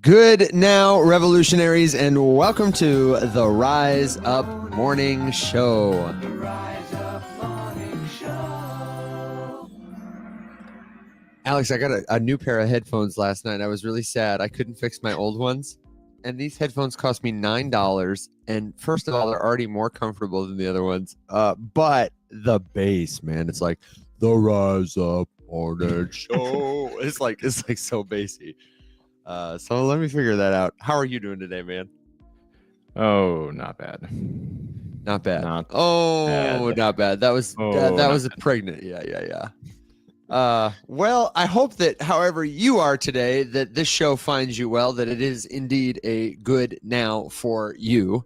Good now, revolutionaries, and welcome to the Rise Up Morning Show. Alex, I got a new pair of headphones last night. I was really sad. I couldn't fix my old ones. And these headphones cost me $9. And first of all, they're already more comfortable than the other ones. But the bass, man, it's like the Rise Up Morning Show. It's like so bassy. So let me figure that out. How are you doing today, man? Oh, not bad. Not bad. Not Not bad. That was that was a pregnant. Yeah. Well, I hope that however you are today, that this show finds you well, that it is indeed a good now for you.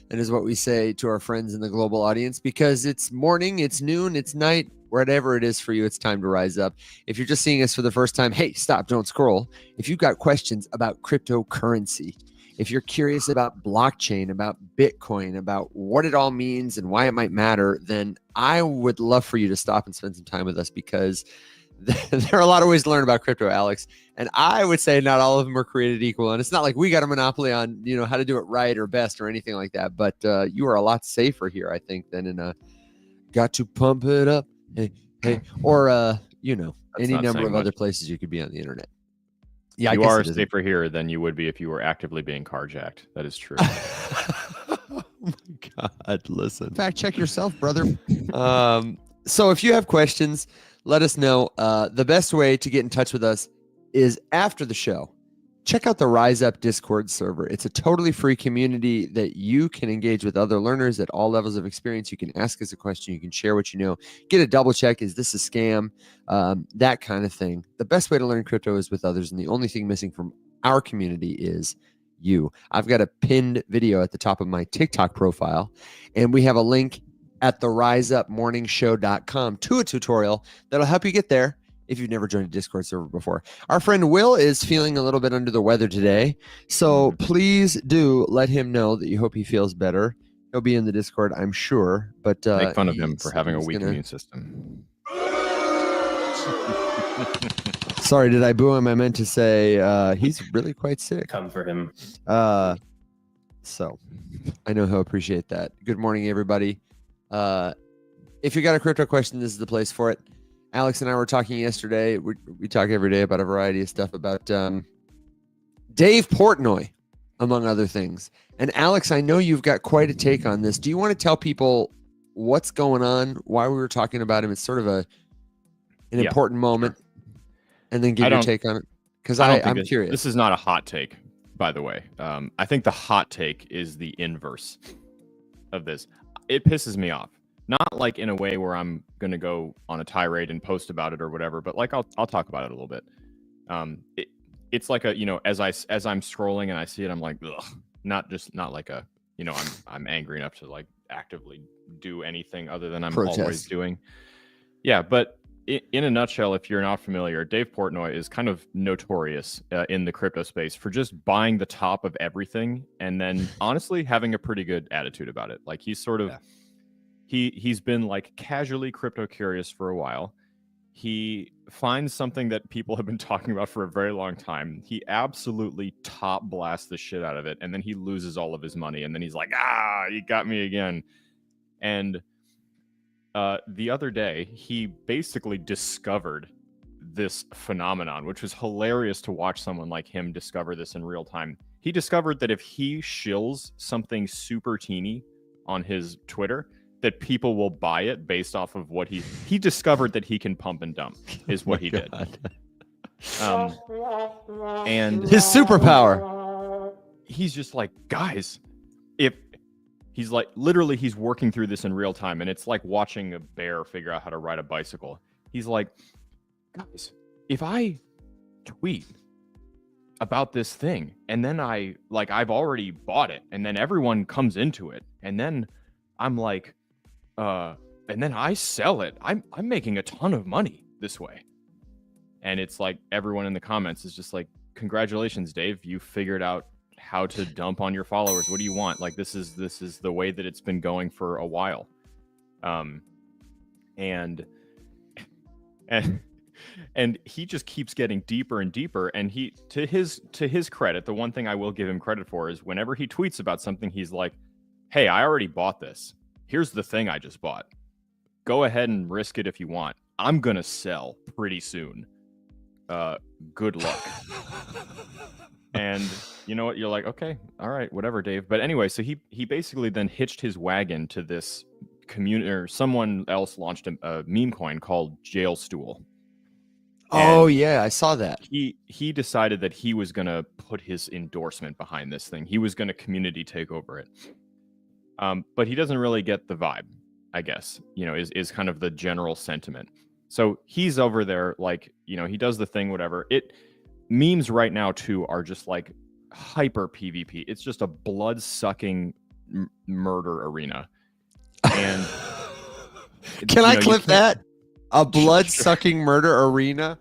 That is what we say to our friends in the global audience, because it's morning, it's noon, it's night, whatever it is for you, it's time to rise up. If you're just seeing us for the first time, hey, stop, don't scroll. If you've got questions about cryptocurrency, if you're curious about blockchain, about Bitcoin, about what it all means and why it might matter, then I would love for you to stop and spend some time with us, because there are a lot of ways to learn about crypto, Alex. And I would say not all of them are created equal. And it's not like we got a monopoly on, how to do it right or best or anything like that. But you are a lot safer here, I think, than in a got to pump it up. Hey, or, any number of other places you could be on the internet. Yeah, you are safer here than you would be if you were actively being carjacked. That is true. Oh my God, listen. Fact check yourself, brother. So if you have questions, let us know. The best way to get in touch with us is after the show. Check out the Rise Up Discord server. It's a totally free community that you can engage with other learners at all levels of experience. You can ask us a question. You can share what you know. Get a double check. Is this a scam? That kind of thing. The best way to learn crypto is with others. And the only thing missing from our community is you. I've got a pinned video at the top of my TikTok profile. And we have a link at theriseupmorningshow.com to a tutorial that'll help you get there if you've never joined a Discord server before. Our friend Will is feeling a little bit under the weather today, so please do let him know that you hope he feels better. He'll be in the Discord, I'm sure. But make fun of him for having a weak immune system. Sorry, did I boo him? I meant to say he's really quite sick. Come for him. So I know he'll appreciate that. Good morning, everybody. If you got a crypto question, this is the place for it. Alex and I were talking yesterday. We talk every day about a variety of stuff about Dave Portnoy, among other things. And Alex, I know you've got quite a take on this. Do you want to tell people what's going on, why we were talking about him? It's sort of an important moment, and then give your take on it. Because I'm curious. This is not a hot take, by the way. I think the hot take is the inverse of this. It pisses me off. Not like in a way where I'm going to go on a tirade and post about it or whatever, but like I'll talk about it a little bit. It's like as I'm scrolling and I see it, I'm like, ugh. Not like a, I'm angry enough to like actively do anything other than I'm always doing. Yeah, but in a nutshell, if you're not familiar, Dave Portnoy is kind of notorious in the crypto space for just buying the top of everything and then honestly having a pretty good attitude about it. Like he's sort of... Yeah. He's been like casually crypto curious for a while. He finds something that people have been talking about for a very long time. He absolutely top blasts the shit out of it. And then he loses all of his money. And then he's like, you got me again. And the other day, he basically discovered this phenomenon, which was hilarious to watch someone like him discover this in real time. He discovered that if he shills something super teeny on his Twitter, that people will buy it based off of what he discovered that he can pump and dump is what he did. And his superpower. He's just like, guys, if he's like, literally he's working through this in real time. And it's like watching a bear figure out how to ride a bicycle. He's like, guys, if I tweet about this thing and then I've already bought it and then everyone comes into it and then I'm like, and then I sell it. I'm making a ton of money this way. And it's like everyone in the comments is just like, congratulations, Dave. You figured out how to dump on your followers. What do you want? Like, this is the way that it's been going for a while. And And he just keeps getting deeper and deeper. And he, to his credit, the one thing I will give him credit for is whenever he tweets about something, he's like, hey, I already bought this. Here's the thing I just bought. Go ahead and risk it if you want. I'm gonna sell pretty soon. Good luck. And you know what? You're like, okay, all right, whatever, Dave. But anyway, so he basically then hitched his wagon to this community, or someone else launched a meme coin called Jailstool. Oh, yeah, I saw that. He decided that he was gonna put his endorsement behind this thing. He was gonna community take over it. But he doesn't really get the vibe, I guess. Is kind of the general sentiment. So he's over there, like, he does the thing, whatever. Memes right now too are just like hyper PvP. It's just a blood-sucking murder arena. And can I clip that? A blood-sucking murder arena?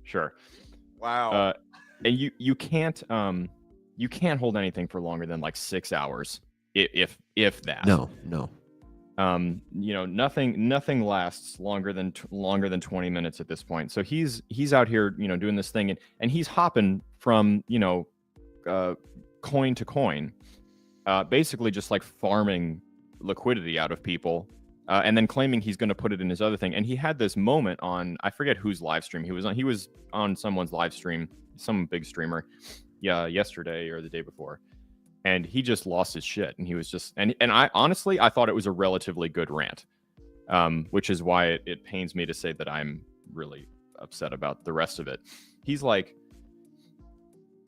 Sure. Wow. And you can't hold anything for longer than like 6 hours, if that. No. Nothing lasts longer than 20 minutes at this point. So he's out here, doing this thing, and he's hopping from coin to coin, basically just like farming liquidity out of people. And then claiming he's going to put it in his other thing. And he had this moment on, I forget whose live stream he was on. He was on someone's live stream, some big streamer, yesterday or the day before. And he just lost his shit. And he was just, and I honestly, I thought it was a relatively good rant, which is why it pains me to say that I'm really upset about the rest of it. He's like,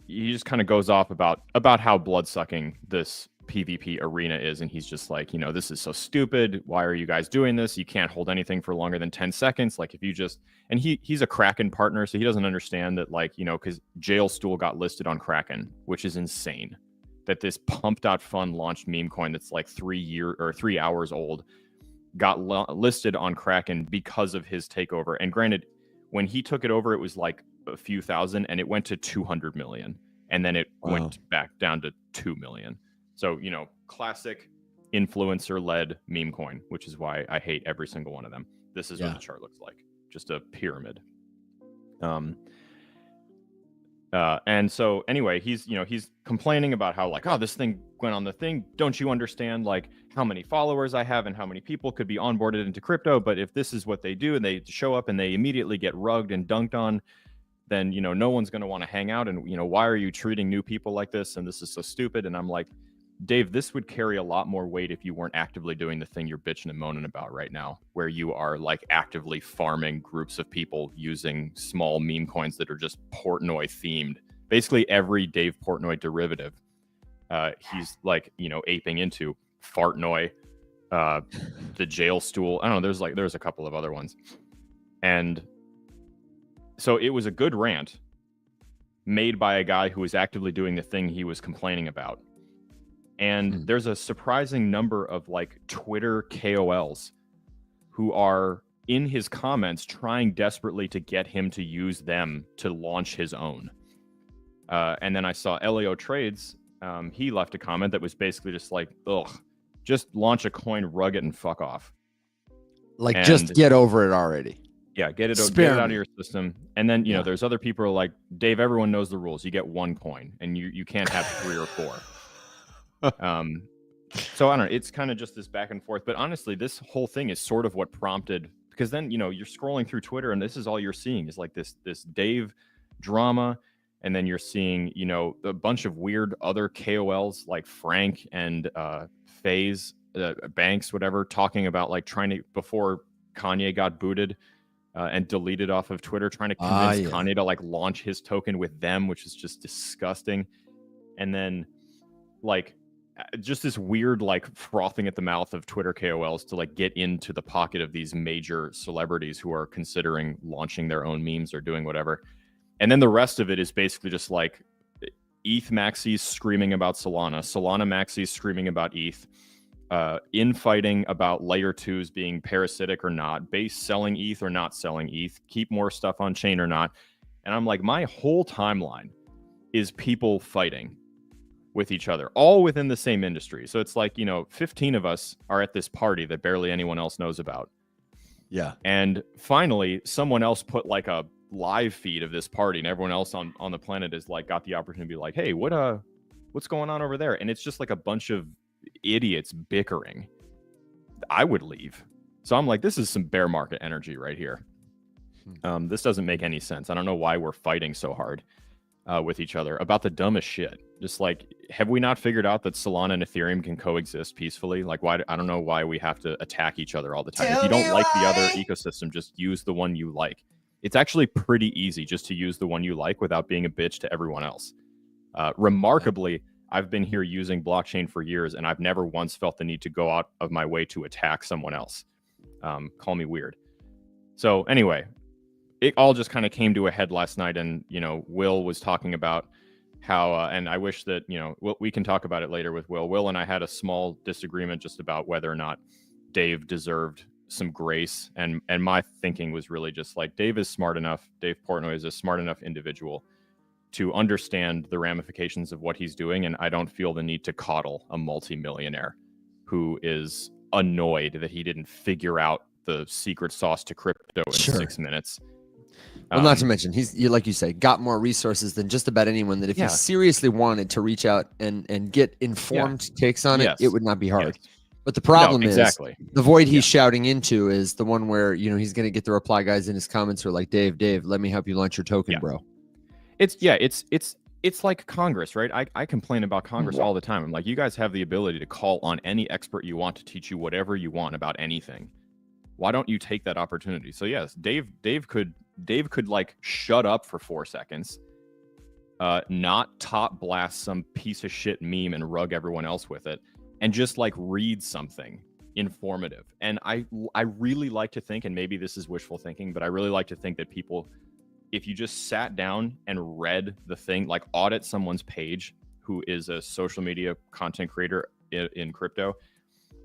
he just kind of goes off about how blood-sucking this PvP arena is, and he's just like, this is so stupid. Why are you guys doing this? You can't hold anything for longer than 10 seconds. Like, if you just, and he's a Kraken partner, so he doesn't understand that, like, because Jailstool got listed on Kraken, which is insane. That this Pump.Fun launched meme coin that's like 3 hours old got listed on Kraken because of his takeover. And granted, when he took it over, it was like a few thousand, and it went to 200 million, and then it went back down to 2 million. So, classic influencer-led meme coin, which is why I hate every single one of them. This is what the chart looks like. Just a pyramid. And so anyway, he's complaining about how, like, this thing went on the thing. Don't you understand, like, how many followers I have and how many people could be onboarded into crypto? But if this is what they do and they show up and they immediately get rugged and dunked on, then, no one's going to want to hang out. And, why are you treating new people like this? And this is so stupid. And I'm like, Dave, this would carry a lot more weight if you weren't actively doing the thing you're bitching and moaning about right now, where you are, like, actively farming groups of people using small meme coins that are just Portnoy themed. Basically every Dave Portnoy derivative, he's, like, aping into Fartnoy, the Jailstool. I don't know. There's a couple of other ones. And so it was a good rant made by a guy who was actively doing the thing he was complaining about. And there's a surprising number of, like, Twitter KOLs who are in his comments trying desperately to get him to use them to launch his own. And then I saw Leo Trades. He left a comment that was basically just like, ugh, just launch a coin, rug it, and fuck off. Like, just get over it already. Yeah, get it out of your system. And then, there's other people who are like, Dave, everyone knows the rules. You get one coin, and you can't have 3 or 4. So I don't know, it's kind of just this back and forth, but honestly, this whole thing is sort of what prompted, because then, you're scrolling through Twitter and this is all you're seeing is like this Dave drama. And then you're seeing, a bunch of weird other KOLs like Frank and FaZe Banks, whatever, talking about, like, trying to, before Kanye got booted and deleted off of Twitter, trying to convince Kanye to, like, launch his token with them, which is just disgusting. And then, like, just this weird, like, frothing at the mouth of Twitter KOLs to, like, get into the pocket of these major celebrities who are considering launching their own memes or doing whatever. And then the rest of it is basically just like ETH maxis screaming about Solana maxis screaming about ETH, infighting about layer 2s being parasitic or not, base selling ETH or not selling ETH, keep more stuff on chain or not. And I'm like, my whole timeline is people fighting with each other, all within the same industry. So it's like, 15 of us are at this party that barely anyone else knows about. Yeah. And finally, someone else put like a live feed of this party, and everyone else on the planet is like got the opportunity to be like, hey, what's going on over there? And it's just like a bunch of idiots bickering. I would leave. So I'm like, this is some bear market energy right here. This doesn't make any sense. I don't know why we're fighting so hard with each other about the dumbest shit. Just like, have we not figured out that Solana and Ethereum can coexist peacefully? Like, why? I don't know why we have to attack each other all the time. If you don't like the other ecosystem, just use the one you like. It's actually pretty easy just to use the one you like without being a bitch to everyone else. Remarkably, I've been here using blockchain for years, and I've never once felt the need to go out of my way to attack someone else. Call me weird. So anyway, it all just kind of came to a head last night, and Will was talking about how, and I wish that we can talk about it later with Will. Will and I had a small disagreement just about whether or not Dave deserved some grace, and my thinking was really just like, Dave is smart enough. Dave Portnoy is a smart enough individual to understand the ramifications of what he's doing, and I don't feel the need to coddle a multimillionaire who is annoyed that he didn't figure out the secret sauce to crypto in 6 minutes. Well, not to mention, like you say, got more resources than just about anyone, that if he seriously wanted to reach out and get informed takes on it, it would not be hard. Yes. But the problem is the void he's shouting into is the one where, he's going to get the reply guys in his comments who are like, Dave, let me help you launch your token, bro. It's like Congress, right? I complain about Congress all the time. I'm like, you guys have the ability to call on any expert you want to teach you whatever you want about anything. Why don't you take that opportunity? So yes, Dave could like shut up for 4 seconds, not top blast some piece of shit meme and rug everyone else with it, and just like read something informative. And I really like to think, and maybe this is wishful thinking, but I really like to think that people, if you just sat down and read the thing, like audit someone's page who is a social media content creator in crypto,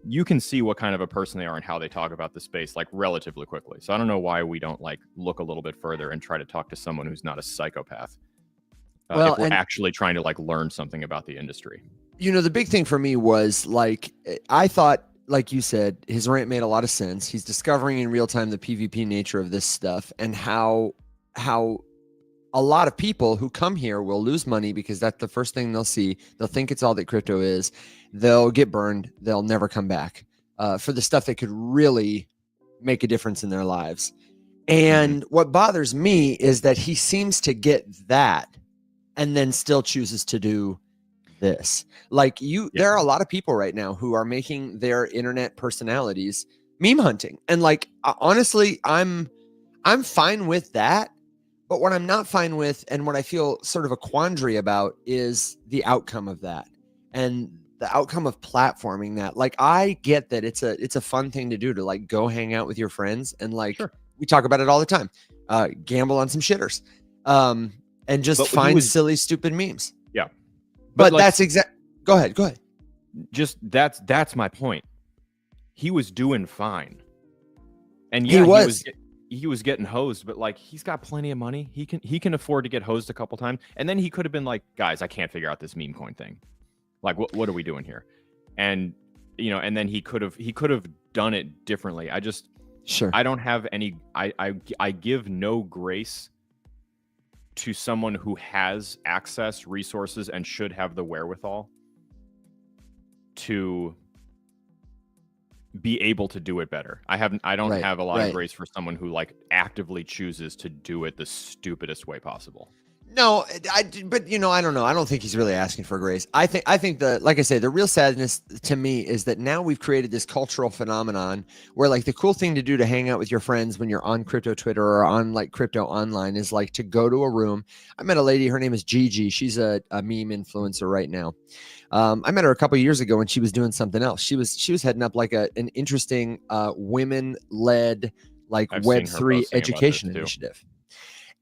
you can see what kind of a person they are and how they talk about the space like relatively quickly. So I don't know why we don't like look a little bit further and try to talk to someone who's not a psychopath. If we're actually trying to like learn something about the industry. The big thing for me was like, I thought, like you said, his rant made a lot of sense. He's discovering in real time the PvP nature of this stuff and how a lot of people who come here will lose money because that's the first thing they'll see. They'll think it's all that crypto is. They'll get burned. They'll never come back for the stuff that could really make a difference in their lives. And what bothers me is that he seems to get that and then still chooses to do this. Like there are a lot of people right now who are making their internet personalities meme hunting. And like, honestly, I'm fine with that. But what I'm not fine with, and what I feel sort of a quandary about, is the outcome of that and the outcome of platforming that. Like, I get that it's a fun thing to do, to like go hang out with your friends and like we talk about it all the time, gamble on some shitters, and just find silly, stupid memes. Yeah, but like, that's Go ahead. Just that's my point. He was doing fine, and he was getting hosed, but like, he's got plenty of money. He can afford to get hosed a couple times. And then he could have been like, guys, I can't figure out this meme coin thing. Like, what are we doing here? And and then he could have done it differently. I don't have any, I give no grace to someone who has access, resources, and should have the wherewithal to be able to do it better. I don't have a lot of grace for someone who like actively chooses to do it the stupidest way possible. No, but I don't know. I don't think he's really asking for grace. I think like I say, the real sadness to me is that now we've created this cultural phenomenon where like the cool thing to do to hang out with your friends when you're on crypto Twitter or on like crypto online is like to go to a room. I met a lady, her name is Gigi. She's a meme influencer right now. I met her a couple of years ago when she was doing something else. She was heading up like an interesting women-led like Web3 education initiative.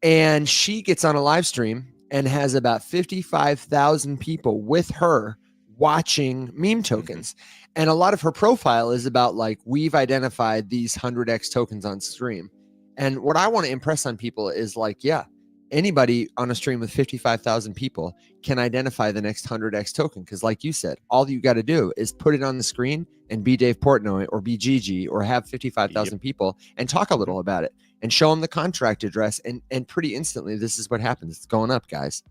And she gets on a live stream and has about 55,000 people with her watching meme tokens. And a lot of her profile is about like, we've identified these 100x tokens on stream. And what I want to impress on people is like, yeah, anybody on a stream with 55,000 people can identify the next 100x token. Because like you said, all you got to do is put it on the screen and be Dave Portnoy or be Gigi or have 55,000 people and talk a little about it and show them the contract address. And pretty instantly, this is what happens. It's going up, guys.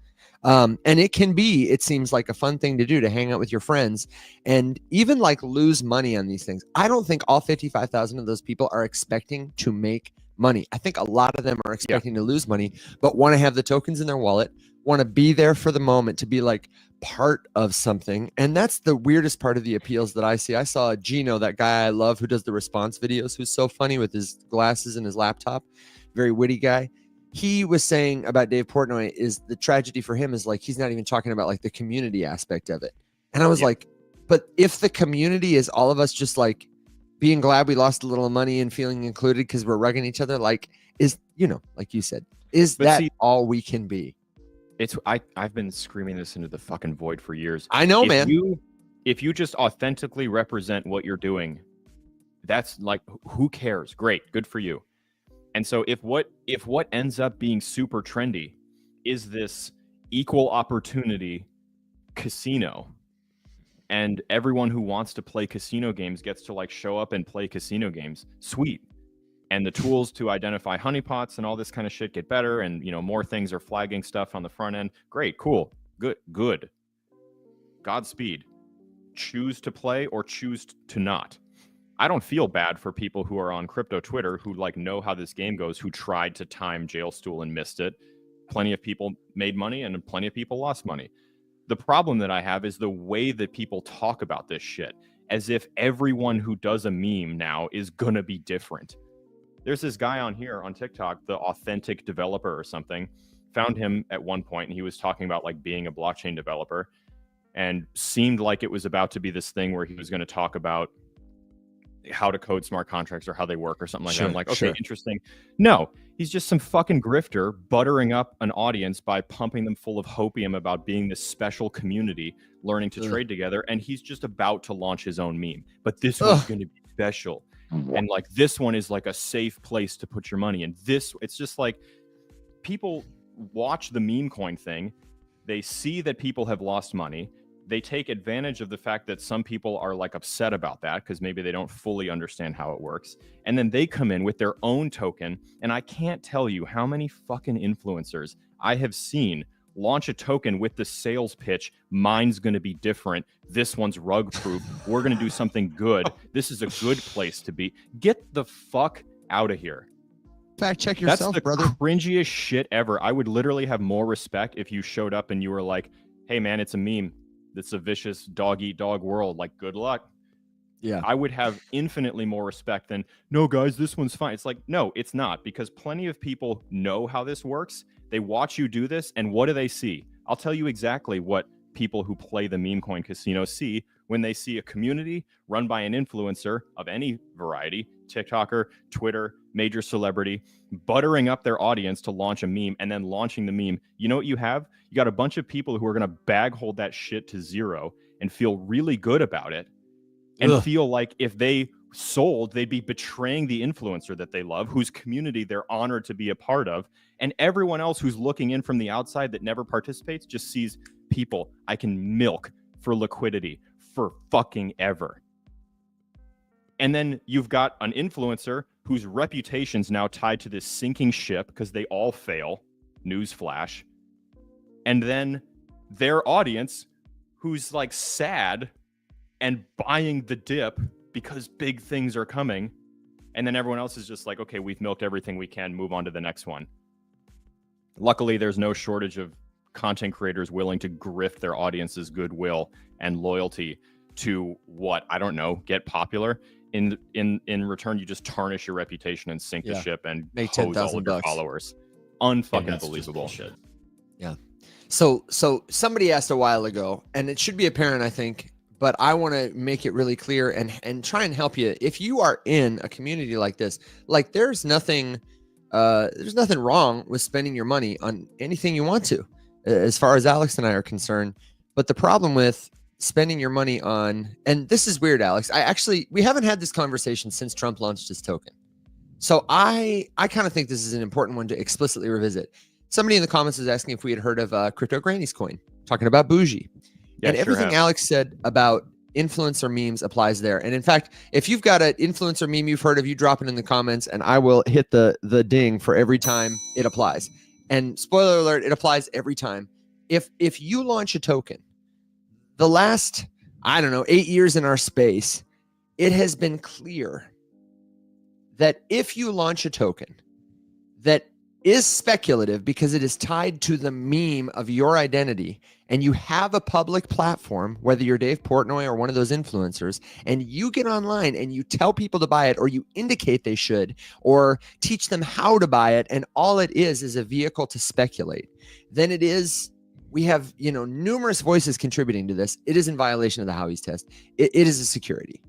And it can be, it seems like a fun thing to do, to hang out with your friends and even like lose money on these things. I don't think all 55,000 of those people are expecting to make money. I think a lot of them are expecting to lose money, but want to have the tokens in their wallet, want to be there for the moment, to be like part of something. And that's the weirdest part of the appeals that I see. I saw Gino, that guy I love who does the response videos, who's so funny with his glasses and his laptop, very witty guy. He was saying about Dave Portnoy is the tragedy for him is like, he's not even talking about like the community aspect of it. And I was like, but if the community is all of us just like being glad we lost a little money and feeling included because we're rugging each other, like, is, you know, like you said, is that all we can be? I've been screaming this into the fucking void for years. I know, man. If you just authentically represent what you're doing, that's like, who cares? Great, good for you. And so if what ends up being super trendy is this equal opportunity casino, and everyone who wants to play casino games gets to like show up and play casino games, sweet. And the tools to identify honeypots and all this kind of shit get better, and you know, more things are flagging stuff on the front end. Great, cool, good. Godspeed. Choose to play or choose to not. I don't feel bad for people who are on crypto Twitter who like know how this game goes, who tried to time Jailstool and missed it. Plenty of people made money and plenty of people lost money. The problem that I have is the way that people talk about this shit, as if everyone who does a meme now is gonna be different. There's this guy on here on TikTok, the Authentic Developer or something. Found him at one point and he was talking about like being a blockchain developer, and seemed like it was about to be this thing where he was going to talk about how to code smart contracts or how they work or something like that. I'm like, okay, interesting. No, he's just some fucking grifter buttering up an audience by pumping them full of hopium about being this special community learning to trade together. And he's just about to launch his own meme. But this one's going to be special. And like, this one is like a safe place to put your money in. It's just like, people watch the meme coin thing. They see that people have lost money. They take advantage of the fact that some people are like upset about that because maybe they don't fully understand how it works. And then they come in with their own token. And I can't tell you how many fucking influencers I have seen launch a token with the sales pitch. Mine's going to be different. This one's rug proof. We're going to do something good. This is a good place to be. Get the fuck out of here. Fact check yourself, That's the brother. cringiest shit ever. I would literally have more respect if you showed up and you were like, hey man, it's a meme. It's a vicious dog eat dog world. Like, good luck. Yeah. I would have infinitely more respect than, no guys, this one's fine. It's like, no, it's not, because plenty of people know how this works. They watch you do this, and what do they see? I'll tell you exactly what people who play the meme coin casino see when they see a community run by an influencer of any variety, TikToker, Twitter, major celebrity, buttering up their audience to launch a meme and then launching the meme. You know what you have? You got a bunch of people who are going to bag hold that shit to zero and feel really good about it and feel like if they sold, they'd be betraying the influencer that they love, whose community they're honored to be a part of. And everyone else who's looking in from the outside that never participates just sees people I can milk for liquidity for fucking ever. And then you've got an influencer whose reputation's now tied to this sinking ship because they all fail. Newsflash. And then their audience who's like sad and buying the dip because big things are coming. And then everyone else is just like, okay, we've milked everything we can, move on to the next one. Luckily, there's no shortage of content creators willing to grift their audience's goodwill and loyalty to what, I don't know, get popular. In return, you just tarnish your reputation and sink the ship and make hose all of your $10,000 followers. Unfucking believable shit. Yeah. So somebody asked a while ago, and it should be apparent, I think, but I want to make it really clear and try and help you. If you are in a community like this, like there's nothing wrong with spending your money on anything you want to, as far as Alex and I are concerned. But the problem with spending your money on, and this is weird, Alex, we haven't had this conversation since Trump launched his token. So I kind of think this is an important one to explicitly revisit. Somebody in the comments is asking if we had heard of Crypto Granny's coin, talking about Bougie. Yeah, And everything Alex said about influencer memes applies there. And in fact, if you've got an influencer meme you've heard of, you drop it in the comments and I will hit the ding for every time it applies. And spoiler alert, it applies every time. If you launch a token, the last, I don't know, 8 years in our space, it has been clear that if you launch a token that is speculative because it is tied to the meme of your identity, and you have a public platform, whether you're Dave Portnoy or one of those influencers, and you get online and you tell people to buy it, or you indicate they should, or teach them how to buy it, and all it is a vehicle to speculate, then it is, we have, numerous voices contributing to this. It is in violation of the Howey's test. It is a security.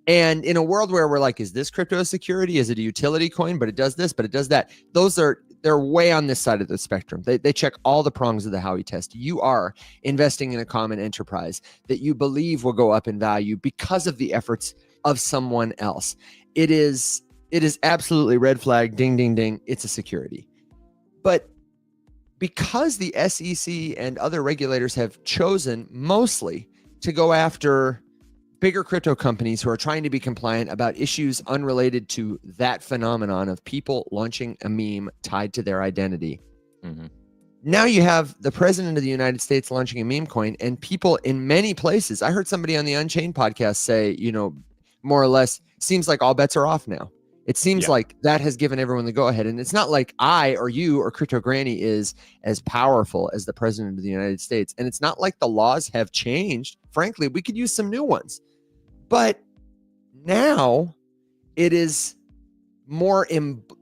And in a world where we're like, is this crypto a security? Is it a utility coin? But it does this, but it does that. They're way on this side of the spectrum. They check all the prongs of the Howey test. You are investing in a common enterprise that you believe will go up in value because of the efforts of someone else. It is absolutely red flag, ding, ding, ding. It's a security. But because the SEC and other regulators have chosen mostly to go after bigger crypto companies who are trying to be compliant about issues unrelated to that phenomenon of people launching a meme tied to their identity. Mm-hmm. Now you have the president of the United States launching a meme coin, and people in many places, I heard somebody on the Unchained podcast say, more or less, seems like all bets are off now. It seems like that has given everyone the go ahead. And it's not like I or you or Crypto Granny is as powerful as the president of the United States. And it's not like the laws have changed. Frankly, we could use some new ones. But now it is more,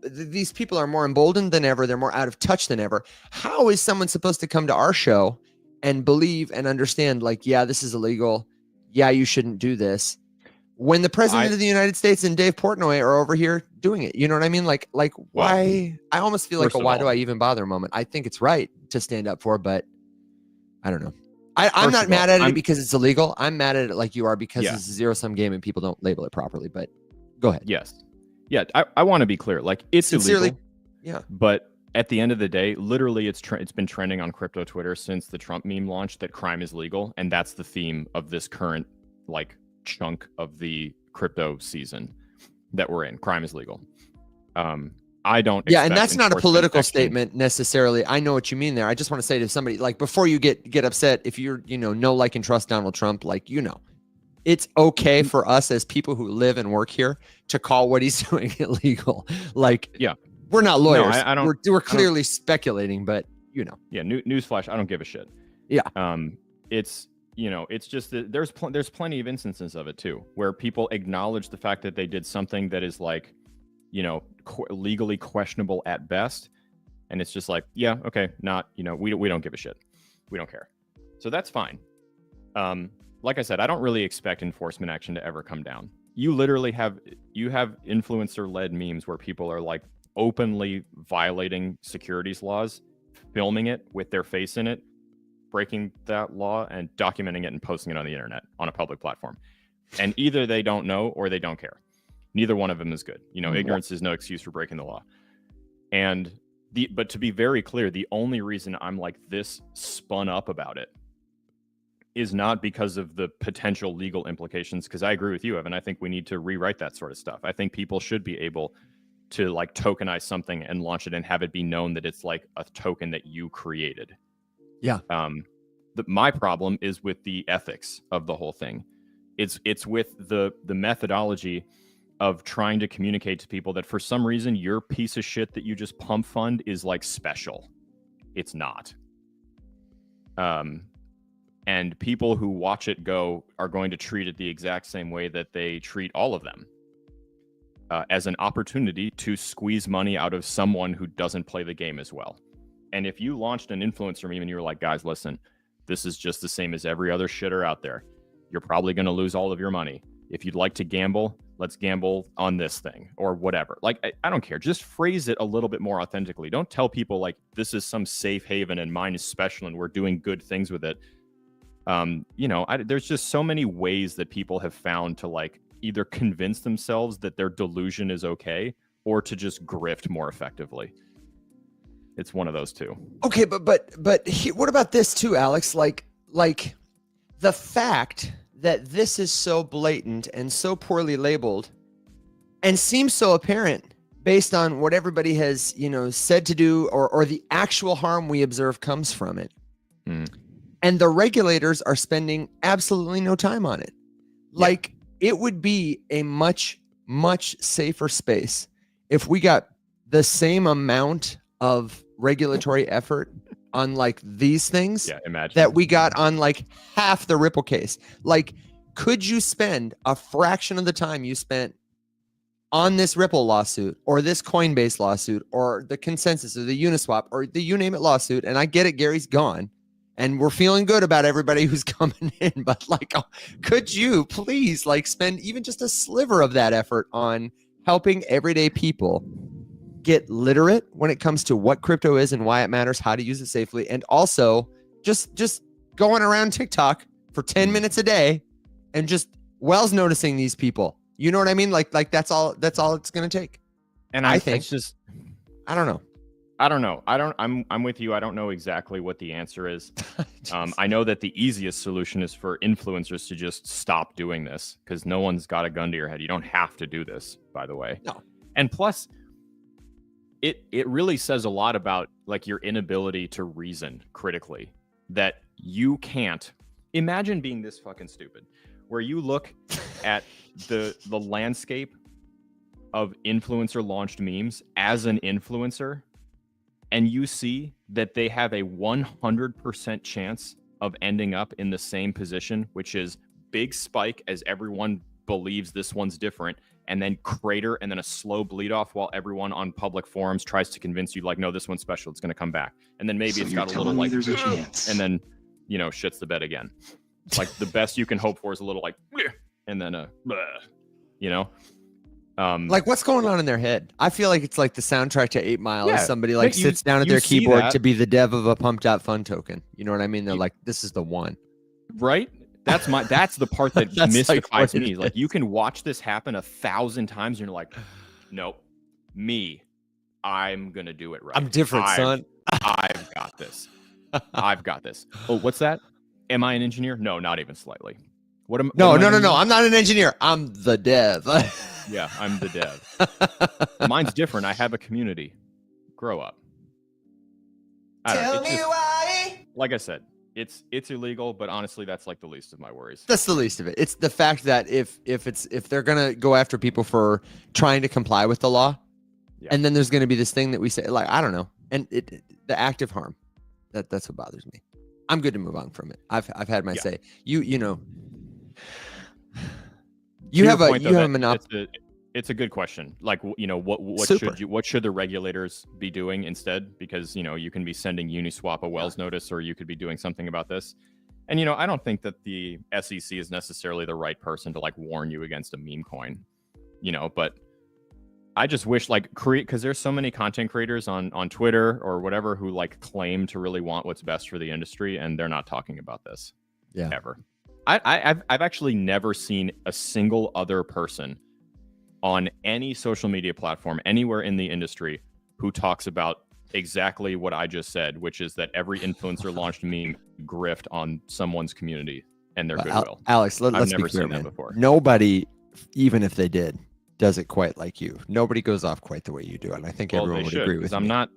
these people are more emboldened than ever. They're more out of touch than ever. How is someone supposed to come to our show and believe and understand, like, yeah, this is illegal. Yeah, you shouldn't do this, when the president of the United States and Dave Portnoy are over here doing it? You know what I mean? Like why? I almost feel like why do I even bother moment? I think it's right to stand up for, but I don't know. I'm not mad at it because it's illegal. I'm mad at it like you are because it's a zero-sum game and people don't label it properly. But go ahead. Yes. Yeah, I want to be clear. Like, it's sincerely illegal. Yeah. But at the end of the day, literally, it's been trending on crypto Twitter since the Trump meme launch that crime is legal, and that's the theme of this current chunk of the crypto season that we're in. Crime is legal. I don't. Yeah, and that's not a political statement necessarily. I know what you mean there. I just want to say to somebody, before you get upset, if you're know, like and trust Donald Trump, it's okay for us as people who live and work here to call what he's doing illegal. We're not lawyers. No, I don't. We're clearly speculating, but Yeah. Newsflash. I don't give a shit. Yeah. It's just that there's plenty of instances of it too, where people acknowledge the fact that they did something that is legally questionable at best, and it's just like, yeah, okay, not, we don't give a shit, we don't care, so that's fine. Like I said, I don't really expect enforcement action to ever come down. You literally have influencer-led memes where people are openly violating securities laws, filming it with their face in it, breaking that law, and documenting it and posting it on the internet on a public platform, and either they don't know or they don't care. Neither one of them is good. Ignorance is no excuse for breaking the law. And but to be very clear, the only reason I'm this spun up about it is not because of the potential legal implications, because I agree with you, Evan. I think we need to rewrite that sort of stuff. I think people should be able to tokenize something and launch it and have it be known that it's a token that you created. Yeah. My problem is with the ethics of the whole thing. It's with the methodology of trying to communicate to people that for some reason your piece of shit that you just pump fund is special. It's not. And people who watch it go are going to treat it the exact same way that they treat all of them, as an opportunity to squeeze money out of someone who doesn't play the game as well. And if you launched an influencer meme and you were like, guys, listen, this is just the same as every other shitter out there, you're probably going to lose all of your money. If you'd like to gamble, let's gamble on this thing or whatever. I don't care. Just phrase it a little bit more authentically. Don't tell people this is some safe haven and mine is special and we're doing good things with it. There's just so many ways that people have found to either convince themselves that their delusion is okay or to just grift more effectively. It's one of those two. Okay, but what about this too, Alex? Like the fact that this is so blatant and so poorly labeled and seems so apparent based on what everybody has, said to do or the actual harm we observe comes from it. And the regulators are spending absolutely no time on it. Like it would be a much, much safer space if we got the same amount of regulatory effort on like these things that we got on like half the Ripple case. Like, could you spend a fraction of the time you spent on this Ripple lawsuit or this Coinbase lawsuit or the Consensus or the Uniswap or the you name it lawsuit? And I get it, Gary's gone and we're feeling good about everybody who's coming in, but like, could you please like spend even just a sliver of that effort on helping everyday people get literate when it comes to what crypto is and why it matters, how to use it safely, and also just going around TikTok for 10 minutes a day and just Wells noticing these people. You know what I mean? Like that's all it's going to take. And I think it's just, I don't know. I'm with you. I don't know exactly what the answer is. I know that the easiest solution is for influencers to just stop doing this because no one's got a gun to your head. You don't have to do this, by the way. No. And plus, it really says a lot about like your inability to reason critically, that you can't imagine being this fucking stupid, where you look at the landscape of influencer launched memes as an influencer and you see that they have a 100% chance of ending up in the same position, which is big spike as everyone believes this one's different, and then crater and then a slow bleed off while everyone on public forums tries to convince you like, no, this one's special, it's going to come back. And then maybe it's got a little like, there's a chance. And then, shits the bed again. Like the best you can hope for is a little like, and then like what's going on in their head? I feel like it's like the soundtrack to 8 Mile. Yeah, Somebody like sits down at their see keyboard that. to be the dev of a pumped out fun token. You know what I mean? They're like, this is the one. Right? That's the part that That's mystifies like me. Like you can watch this happen 1,000 times and you're like, nope, I'm gonna do it right. I'm different, son. I've got this. I've got this. Oh, what's that? Am I an engineer? No, not even slightly. No. I'm not an engineer. I'm the dev. Yeah, I'm the dev. Mine's different. I have a community. Grow up. Tell me why. Like I said, it's illegal, but honestly, that's like the least of my worries. That's the least of it. It's the fact that if they're gonna go after people for trying to comply with the law, and then there's gonna be this thing that we say, like, I don't know, and the active harm, that's what bothers me. I'm good to move on from it. I've had my say. You have a monopoly. It's a good question. Like, what should the regulators be doing instead? Because, you can be sending Uniswap a Wells notice, or you could be doing something about this. And, I don't think that the SEC is necessarily the right person to like warn you against a meme coin, but I just wish because there's so many content creators on Twitter or whatever who like claim to really want what's best for the industry. And they're not talking about this ever. I've actually never seen a single other person on any social media platform anywhere in the industry who talks about exactly what I just said, which is that every influencer launched meme grift on someone's community and their goodwill. Alex, let's I've be never clear, seen man. that before. Nobody, even if they did, does it quite like you. Nobody goes off quite the way you do, and I think everyone would agree with me.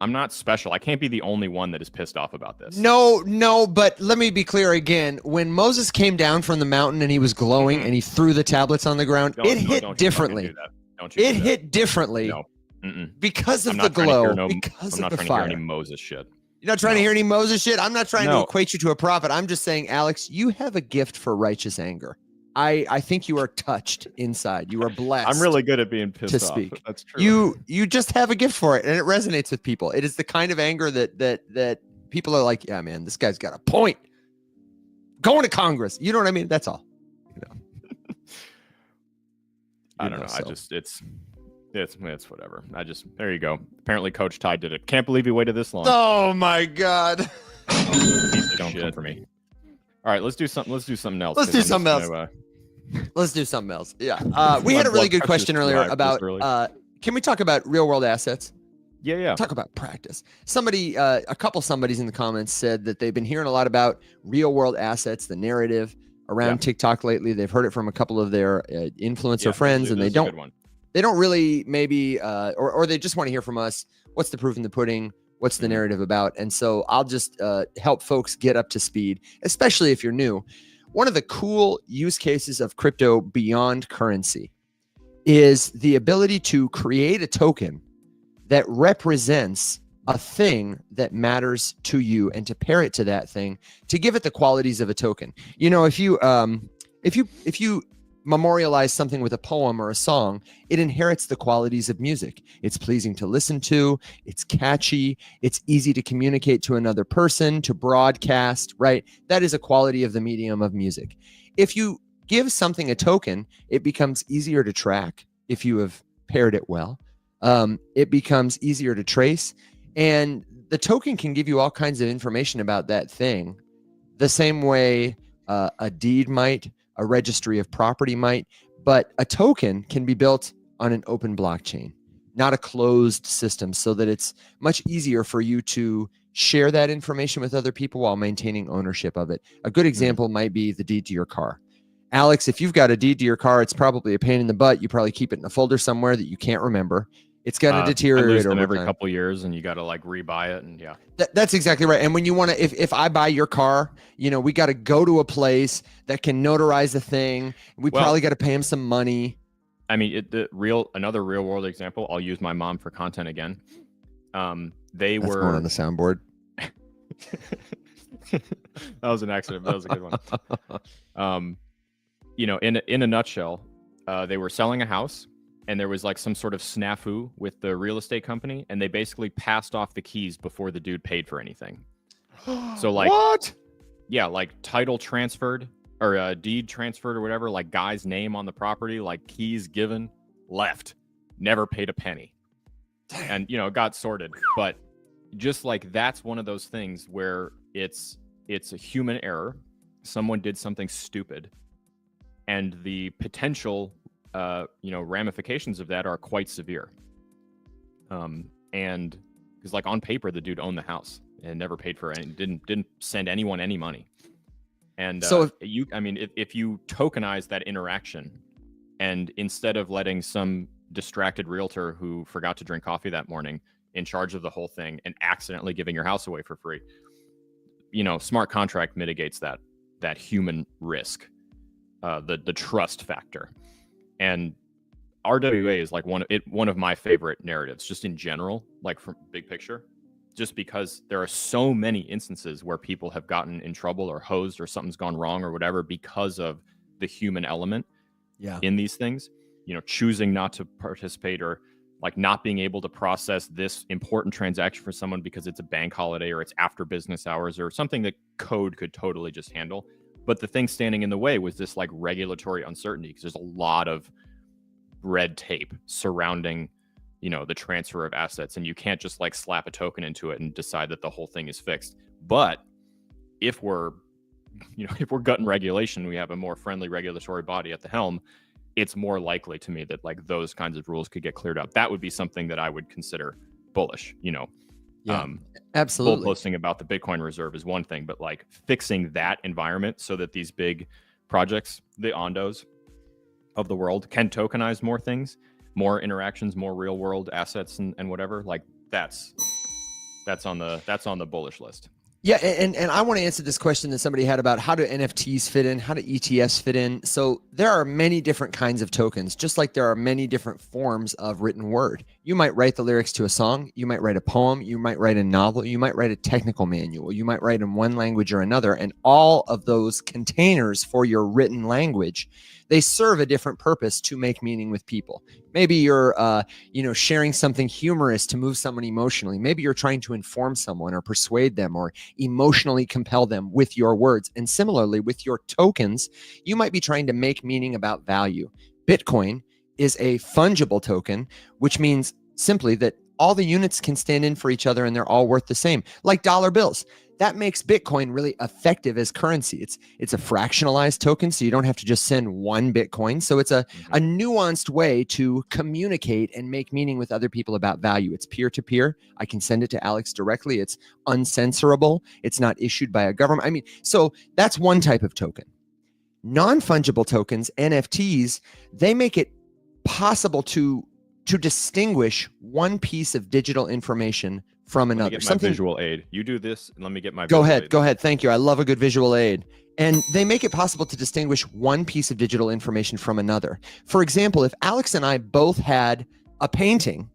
I'm not special. I can't be the only one that is pissed off about this. No, but let me be clear again. When Moses came down from the mountain and he was glowing and he threw the tablets on the ground, it hit differently. It hit differently because of the glow, because of the fire. I'm not trying to hear any Moses shit. You're not trying to hear any Moses shit? I'm not trying to equate you to a prophet. I'm just saying, Alex, you have a gift for righteous anger. I think you are touched inside. You are blessed. I'm really good at being pissed off. Speak. That's true. You just have a gift for it, and it resonates with people. It is the kind of anger that people are like, yeah, man, this guy's got a point. Going to Congress. You know what I mean? That's all. I don't know. So. It's whatever. There you go. Apparently Coach Ty did it. Can't believe he waited this long. Oh my God. Don't come for me. All right, let's do something else. Let's do something else. Yeah. We had a really good question earlier about can we talk about real world assets? Yeah. Talk about practice. Somebody, a couple somebodies in the comments said that they've been hearing a lot about real world assets, the narrative around TikTok lately. They've heard it from a couple of their influencer friends, and they don't really maybe, or they just want to hear from us. What's the proof in the pudding? What's the narrative about? And so I'll just help folks get up to speed, especially if you're new. One of the cool use cases of crypto beyond currency is the ability to create a token that represents a thing that matters to you, and to pair it to that thing to give it the qualities of a token. You know, if you memorialize something with a poem or a song, it inherits the qualities of music. It's pleasing to listen to, it's catchy, it's easy to communicate to another person, to broadcast, right? That is a quality of the medium of music. If you give something a token, it becomes easier to track if you have paired it well. It becomes easier to trace, and the token can give you all kinds of information about that thing, the same way a deed might, a registry of property might, but a token can be built on an open blockchain, not a closed system, so that it's much easier for you to share that information with other people while maintaining ownership of it. A good example might be the deed to your car. Alex, if you've got a deed to your car, it's probably a pain in the butt. You probably keep it in a folder somewhere that you can't remember. It's going to deteriorate over every time. Couple years, and you got to like rebuy it, and that's exactly right. And when you want to, if I buy your car, you know, we got to go to a place that can notarize the thing. We probably got to pay him some money. I mean, another real world example. I'll use my mom for content again. That's going on the soundboard. That was an accident. That was a good one. You know, in a nutshell, they were selling a house. And there was like some sort of snafu with the real estate company, and they basically passed off the keys before the dude paid for anything. So like, what? Yeah, like title transferred or deed transferred or whatever, like guy's name on the property, like keys given, left, never paid a penny. And you know, it got sorted. But just like that's one of those things where it's a human error. Someone did something stupid, and the potential ramifications of that are quite severe. And because like on paper, the dude owned the house and never paid for it, and didn't send anyone any money. And so if you tokenize that interaction, and instead of letting some distracted realtor who forgot to drink coffee that morning in charge of the whole thing and accidentally giving your house away for free, you know, smart contract mitigates that human risk, the trust factor. And RWA is like one of my favorite narratives, just in general, like from big picture, just because there are so many instances where people have gotten in trouble or hosed or something's gone wrong or whatever because of the human element in these things, you know, choosing not to participate, or like not being able to process this important transaction for someone because it's a bank holiday or it's after business hours or something that code could totally just handle. But the thing standing in the way was this like regulatory uncertainty, because there's a lot of red tape surrounding, you know, the transfer of assets, and you can't just like slap a token into it and decide that the whole thing is fixed. But if we're gutting regulation, we have a more friendly regulatory body at the helm, it's more likely to me that like those kinds of rules could get cleared up. That would be something that I would consider bullish, you know. Absolutely. Posting about the Bitcoin reserve is one thing, but like fixing that environment so that these big projects, the Ondos of the world, can tokenize more things, more interactions, more real world assets, and whatever. Like that's on the bullish list. Yeah, and I want to answer this question that somebody had about how do NFTs fit in, how do ETFs fit in. So there are many different kinds of tokens, just like there are many different forms of written word. You might write the lyrics to a song, you might write a poem, you might write a novel, you might write a technical manual, you might write in one language or another, and all of those containers for your written language, they serve a different purpose to make meaning with people. Maybe you're, sharing something humorous to move someone emotionally. Maybe you're trying to inform someone or persuade them or emotionally compel them with your words. And similarly, with your tokens, you might be trying to make meaning about value. Bitcoin is a fungible token, which means simply that all the units can stand in for each other and they're all worth the same, like dollar bills. that makes Bitcoin really effective as currency. It's a fractionalized token, so you don't have to just send one Bitcoin. So it's a nuanced way to communicate and make meaning with other people about value. It's peer-to-peer. I can send it to Alex directly. It's uncensorable. It's not issued by a government. I mean, so that's one type of token. Non-fungible tokens, NFTs, they make it possible to distinguish one piece of digital information from another. Let me get my visual aid. You do this, and let me get my Go visual ahead. aid. Go ahead. Thank you. I love a good visual aid. And they make it possible to distinguish one piece of digital information from another. For example, if Alex and I both had a painting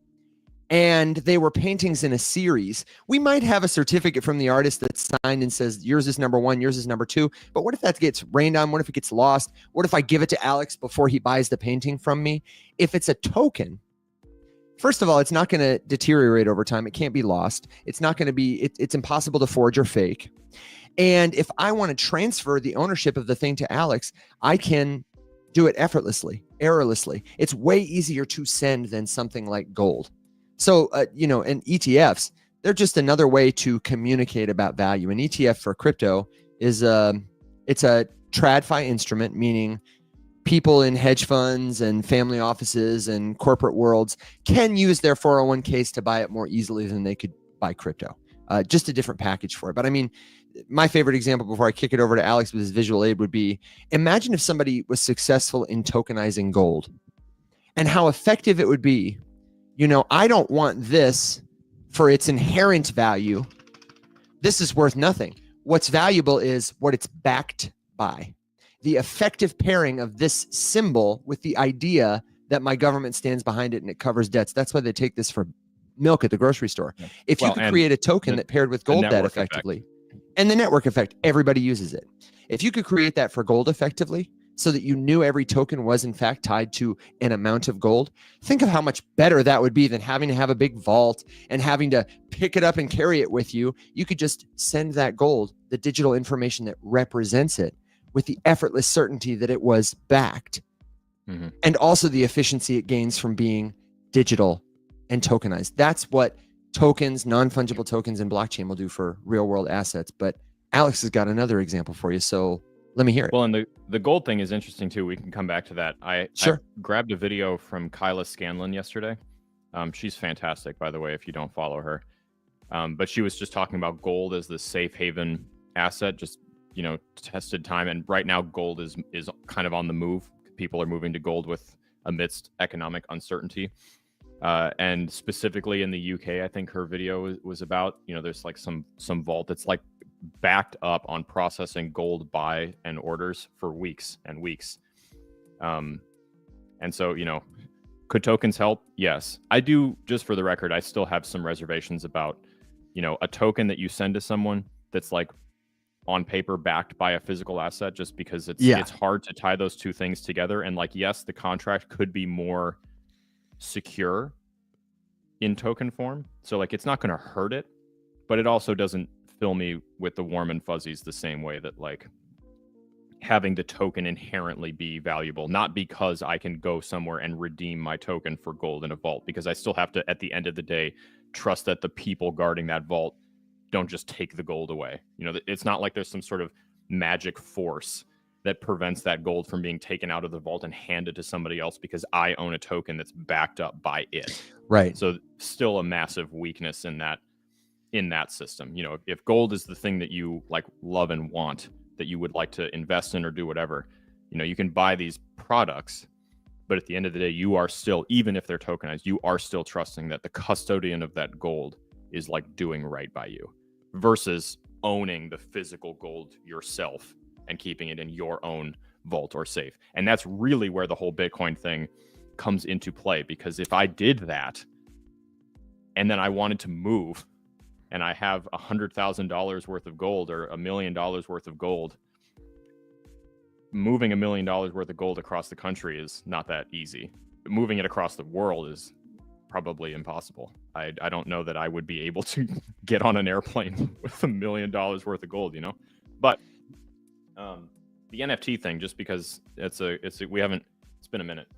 and they were paintings in a series, we might have a certificate from the artist that's signed and says, yours is number 1, yours is number 2. But what if that gets rained on? What if it gets lost? What if I give it to Alex before he buys the painting from me? If it's a token, first of all, it's not going to deteriorate over time. It can't be lost. It's not going to be, it's impossible to forge or fake. And if I want to transfer the ownership of the thing to Alex, I can do it effortlessly, errorlessly. It's way easier to send than something like gold. So, and ETFs, they're just another way to communicate about value. An ETF for crypto is it's a TradFi instrument, meaning people in hedge funds and family offices and corporate worlds can use their 401ks to buy it more easily than they could buy crypto. Just a different package for it. But I mean, my favorite example before I kick it over to Alex with his visual aid would be, imagine if somebody was successful in tokenizing gold and how effective it would be. I don't want this for its inherent value. This is worth nothing. What's valuable is what it's backed by. The effective pairing of this symbol with the idea that my government stands behind it and it covers debts. That's why they take this for milk at the grocery store. If you could create a token that paired with gold that effectively, and the network effect, everybody uses it. If you could create that for gold effectively, so that you knew every token was in fact tied to an amount of gold, think of how much better that would be than having to have a big vault and having to pick it up and carry it with you. You could just send that gold, the digital information that represents it, with the effortless certainty that it was backed, and also the efficiency it gains from being digital and tokenized. That's what tokens, non-fungible tokens, and blockchain will do for real world assets. But Alex has got another example for you. So let me hear it. Well, and the gold thing is interesting too. We can come back to that. I grabbed a video from Kyla Scanlon yesterday. She's fantastic, by the way, if you don't follow her. But she was just talking about gold as the safe haven asset, just, tested time. And right now gold is kind of on the move. People are moving to gold amidst economic uncertainty. And specifically in the UK, I think her video was about, there's like some vault that's like backed up on processing gold buy and orders for weeks and weeks. And so, could tokens help? Yes. I do, just for the record, I still have some reservations about, a token that you send to someone that's like on paper backed by a physical asset, just because it's hard to tie those two things together. And like, yes, the contract could be more secure in token form. So like, it's not going to hurt it, but it also doesn't fill me with the warm and fuzzies the same way that like having the token inherently be valuable, not because I can go somewhere and redeem my token for gold in a vault, because I still have to, at the end of the day, trust that the people guarding that vault don't just take the gold away. It's not like there's some sort of magic force that prevents that gold from being taken out of the vault and handed to somebody else because I own a token that's backed up by it. Right. So still a massive weakness in that system. If gold is the thing that you like love and want, that you would like to invest in or do whatever, you can buy these products, but at the end of the day, you are still, even if they're tokenized, you are still trusting that the custodian of that gold is like doing right by you, versus owning the physical gold yourself and keeping it in your own vault or safe. And that's really where the whole Bitcoin thing comes into play, because if I did that and then I wanted to move and I have $100,000 worth of gold or $1 million worth of gold, moving $1 million worth of gold across the country is not that easy. Moving it across the world is probably impossible. I don't know that I would be able to get on an airplane with $1 million worth of gold, But the NFT thing, just because it's been a minute.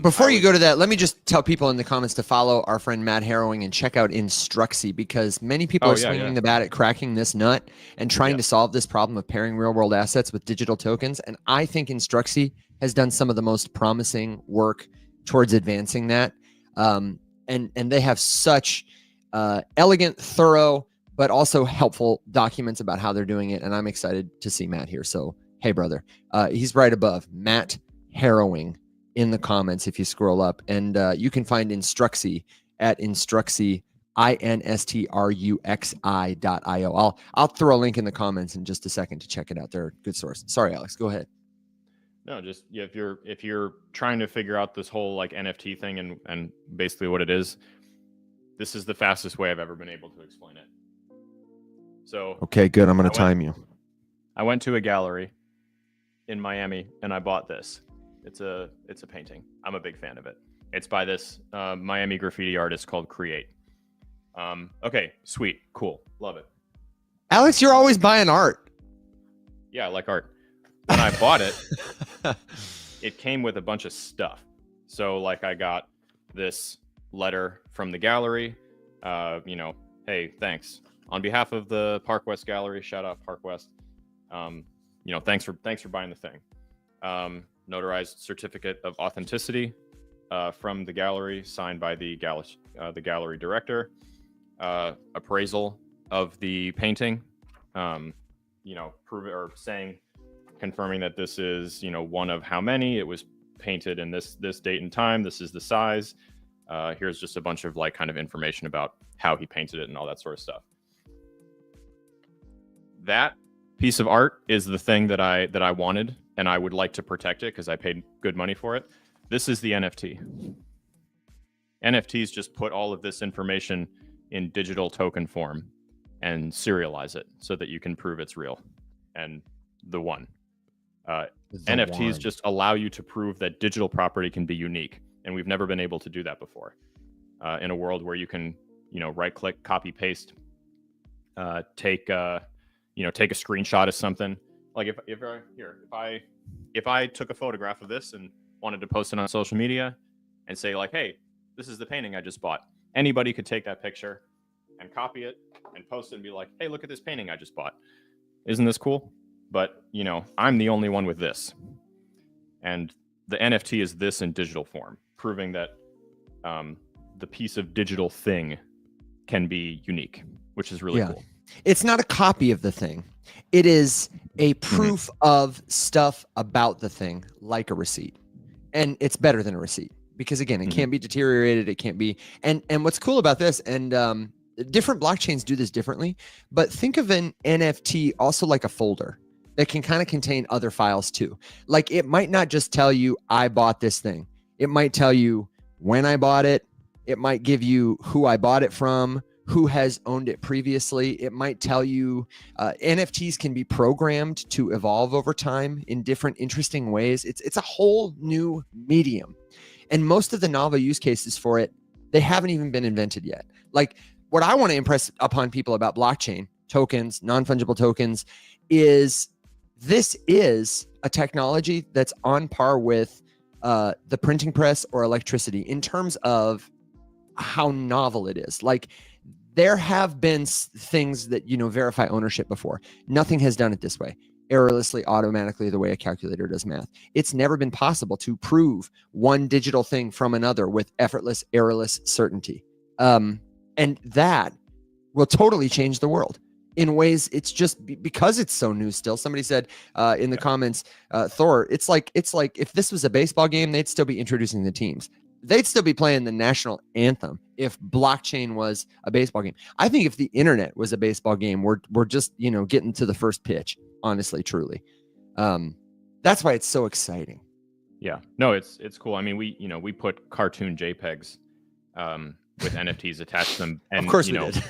Before you go to that, let me just tell people in the comments to follow our friend Matt Harrowing and check out Instruxy, because many people are swinging the bat at cracking this nut and trying to solve this problem of pairing real world assets with digital tokens. And I think Instruxy has done some of the most promising work towards advancing that. And they have such elegant, thorough, but also helpful documents about how they're doing it. And I'm excited to see Matt here. So, hey, brother, he's right above Matt Harrowing in the comments if you scroll up, and you can find Instruxy at Instruxy, INSTRUXI.io. I'll throw a link in the comments in just a second to check it out. They're a good source. Sorry, Alex, go ahead. No, just if you're trying to figure out this whole like NFT thing and basically what it is, this is the fastest way I've ever been able to explain it. So okay, good. I'm going to time you. I went to a gallery in Miami and I bought this. It's a painting. I'm a big fan of it. It's by this Miami graffiti artist called Create. Okay, sweet, cool, love it. Alex, you're always buying art. Yeah, I like art. When I bought it, it came with a bunch of stuff. So like I got this letter from the gallery, hey, thanks. On behalf of the Park West Gallery, shout out Park West. Thanks for buying the thing. Notarized certificate of authenticity from the gallery, signed by the gallery director. Appraisal of the painting, confirming that this is one of how many. It was painted in this date and time. This is the size. Here's just a bunch of like kind of information about how he painted it and all that sort of stuff. That piece of art is the thing that I wanted, and I would like to protect it because I paid good money for it. This is the NFT. NFTs just put all of this information in digital token form and serialize it so that you can prove it's real. And NFTs just allow you to prove that digital property can be unique. And we've never been able to do that before. In a world where you can, right click, copy, paste, take a screenshot of something. Like if I took a photograph of this and wanted to post it on social media and say like, hey, this is the painting I just bought. Anybody could take that picture and copy it and post it and be like, hey, look at this painting I just bought. Isn't this cool? But, I'm the only one with this. And the NFT is this in digital form, proving that the piece of digital thing can be unique, which is really cool. It's not a copy of the thing. It is a proof of stuff about the thing, like a receipt. And it's better than a receipt because, again, it can't be deteriorated. It can't be. And what's cool about this, and different blockchains do this differently, but think of an NFT also like a folder that can kind of contain other files too. Like it might not just tell you, I bought this thing. It might tell you when I bought it. It might give you who I bought it from, who has owned it previously. It might tell you NFTs can be programmed to evolve over time in different interesting ways. It's a whole new medium. And most of the novel use cases for it, they haven't even been invented yet. Like what I want to impress upon people about blockchain, tokens, non-fungible tokens, is this is a technology that's on par with the printing press or electricity in terms of how novel it is. Like there have been things that, verify ownership before. Nothing has done it this way, errorlessly, automatically, the way a calculator does math. It's never been possible to prove one digital thing from another with effortless, errorless certainty. And that will totally change the world in ways. It's just because it's so new still. Somebody said in the comments, Thor, it's like if this was a baseball game, they'd still be introducing the teams. They'd still be playing the national anthem if blockchain was a baseball game. I think if the internet was a baseball game, we're just, getting to the first pitch, honestly, truly. That's why it's so exciting. Yeah, no, it's cool. I mean, we put cartoon JPEGs with NFTs attached to them. And, of course we did.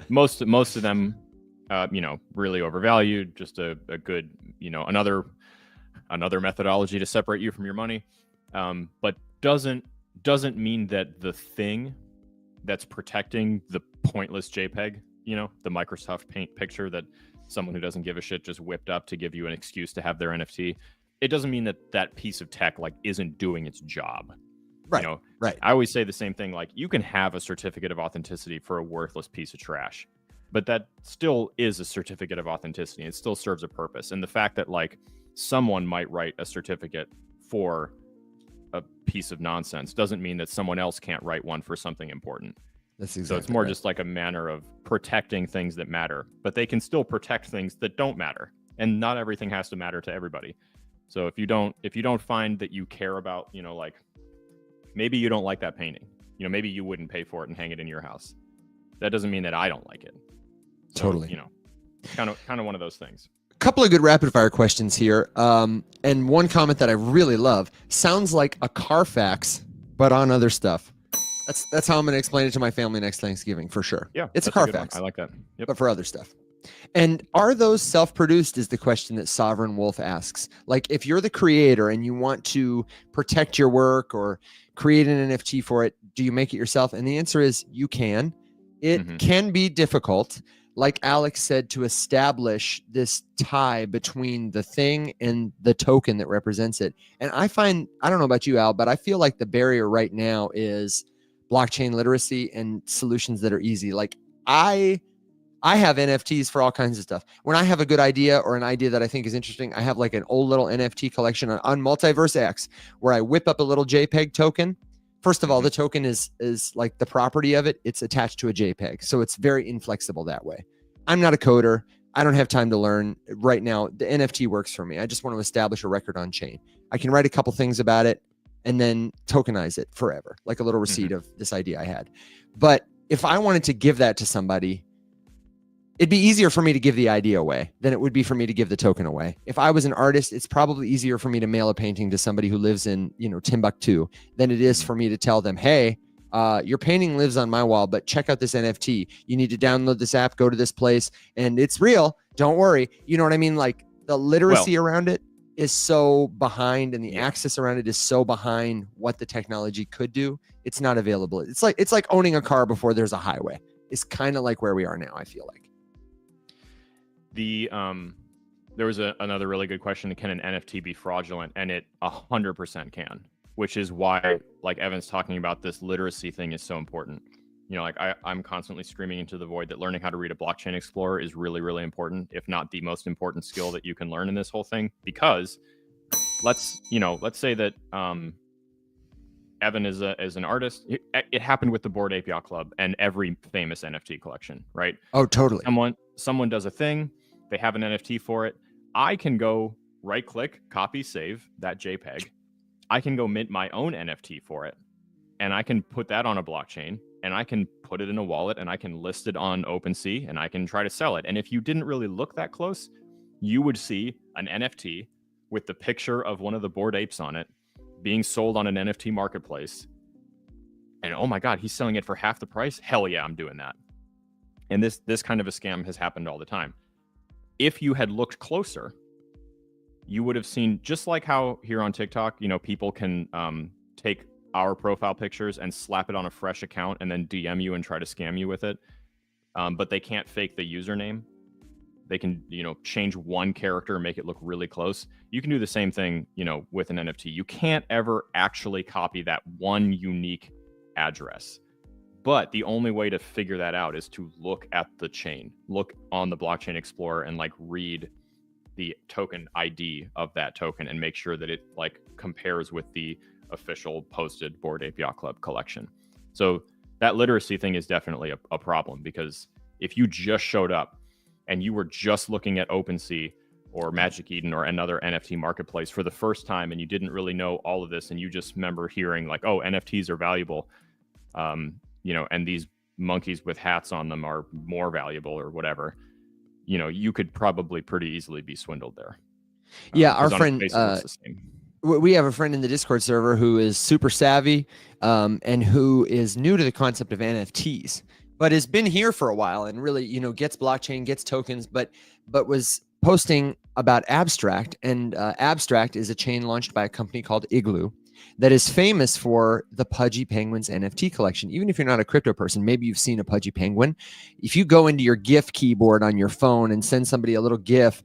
most of them, really overvalued, just a good, another methodology to separate you from your money. But doesn't mean that the thing that's protecting the pointless JPEG, the Microsoft Paint picture that someone who doesn't give a shit just whipped up to give you an excuse to have their NFT, it doesn't mean that piece of tech isn't doing its job. Right. You know, Right. I always say the same thing. Like, you can have a certificate of authenticity for a worthless piece of trash, but that still is a certificate of authenticity. It still serves a purpose. And the fact that like someone might write a certificate for a piece of nonsense doesn't mean that someone else can't write one for something important. That's exactly So it's more right. just like a manner of protecting things that matter, but they can still protect things that don't matter. And not everything has to matter to everybody. So if you don't find that you care about, you know, like maybe you don't like that painting, you know, maybe you wouldn't pay for it and hang it in your house. That doesn't mean that I don't like it. So, Totally. You know, kind of one of those things. Couple of good rapid fire questions here. And one comment that I really love sounds like a Carfax, but on other stuff. That's how I'm going to explain it to my family next Thanksgiving for sure. Yeah, it's a that's good one. Carfax. I like that. Yep. But for other stuff. And are those self-produced is the question that Sovereign Wolf asks. Like if you're the creator and you want to protect your work or create an NFT for it, do you make it yourself? And the answer is you can. It can be difficult, like Alex said, to establish this tie between the thing and the token that represents it. And I find, I don't know about you, Al, but I feel like the barrier right now is blockchain literacy and solutions that are easy. Like I have NFTs for all kinds of stuff. When I have a good idea or an idea that I think is interesting, I have like an old little NFT collection on Multiverse X where I whip up a little JPEG token. First of all, the token is like the property of it. It's attached to a JPEG. So it's very inflexible that way. I'm not a coder. I don't have time to learn right now. The NFT works for me. I just want to establish a record on chain. I can write a couple things about it and then tokenize it forever, like a little receipt of this idea I had. But if I wanted to give that to somebody, it'd be easier for me to give the idea away than it would be for me to give the token away. If I was an artist, it's probably easier for me to mail a painting to somebody who lives in, you know, Timbuktu than it is for me to tell them, hey, your painting lives on my wall, but check out this NFT. You need to download this app, go to this place, and it's real. Don't worry. You know what I mean? Like the literacy around it is so behind and the access around it is so behind what the technology could do. It's not available. It's like owning a car before there's a highway. It's kind of like where we are now, I feel like. There was another really good question. Can an NFT be fraudulent? And it 100% can, which is why, like Evan's talking about, this literacy thing is so important. You know, like I'm constantly screaming into the void that learning how to read a blockchain explorer is really, really important, if not the most important skill that you can learn in this whole thing. Because let's say that Evan is an artist. It happened with the Bored Ape Yacht Club and every famous NFT collection, right? Oh, totally. Someone does a thing. They have an NFT for it. I can go right click, copy, save that JPEG. I can go mint my own NFT for it. And I can put that on a blockchain and I can put it in a wallet and I can list it on OpenSea and I can try to sell it. And if you didn't really look that close, you would see an NFT with the picture of one of the Bored Apes on it being sold on an NFT marketplace. And oh my God, he's selling it for half the price. Hell yeah, I'm doing that. And this kind of a scam has happened all the time. If you had looked closer, you would have seen, just like how here on TikTok, you know, people can take our profile pictures and slap it on a fresh account and then DM you and try to scam you with it. But they can't fake the username. They can, you know, change one character and make it look really close. You can do the same thing, you know, with an NFT. You can't ever actually copy that one unique address. But the only way to figure that out is to look at the chain, look on the Blockchain Explorer and like read the token ID of that token and make sure that it like compares with the official posted Bored Ape Yacht Club collection. So that literacy thing is definitely a problem, because if you just showed up and you were just looking at OpenSea or Magic Eden or another NFT marketplace for the first time and you didn't really know all of this and you just remember hearing like, oh, NFTs are valuable, you know, and these monkeys with hats on them are more valuable or whatever, you know, you could probably pretty easily be swindled there. Yeah, our friend, we have a friend in the Discord server who is super savvy and who is new to the concept of NFTs, but has been here for a while and really, you know, gets blockchain, gets tokens, but was posting about Abstract. And Abstract is a chain launched by a company called Igloo that is famous for the Pudgy Penguins NFT collection. Even if you're not a crypto person, maybe you've seen a Pudgy Penguin. If you go into your GIF keyboard on your phone and send somebody a little GIF,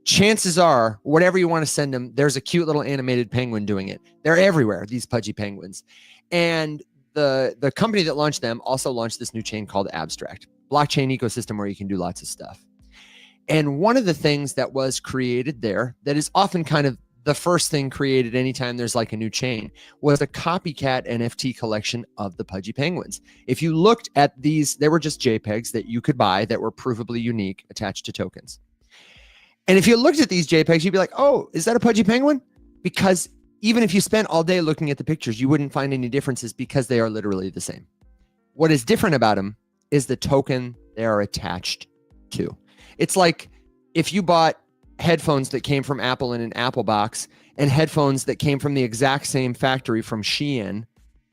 chances are, whatever you want to send them, there's a cute little animated penguin doing it. They're everywhere, these pudgy penguins. And the company that launched them also launched this new chain called Abstract, blockchain ecosystem where you can do lots of stuff. And one of the things that was created there that is often kind of the first thing created anytime there's like a new chain was a copycat NFT collection of the pudgy penguins. If you looked at these, they were just JPEGs that you could buy that were provably unique attached to tokens. And if you looked at these JPEGs, you'd be like, oh, is that a pudgy penguin? Because even if you spent all day looking at the pictures, you wouldn't find any differences because they are literally the same. What is different about them is the token they are attached to. It's like if you bought headphones that came from Apple in an Apple box and headphones that came from the exact same factory from Shein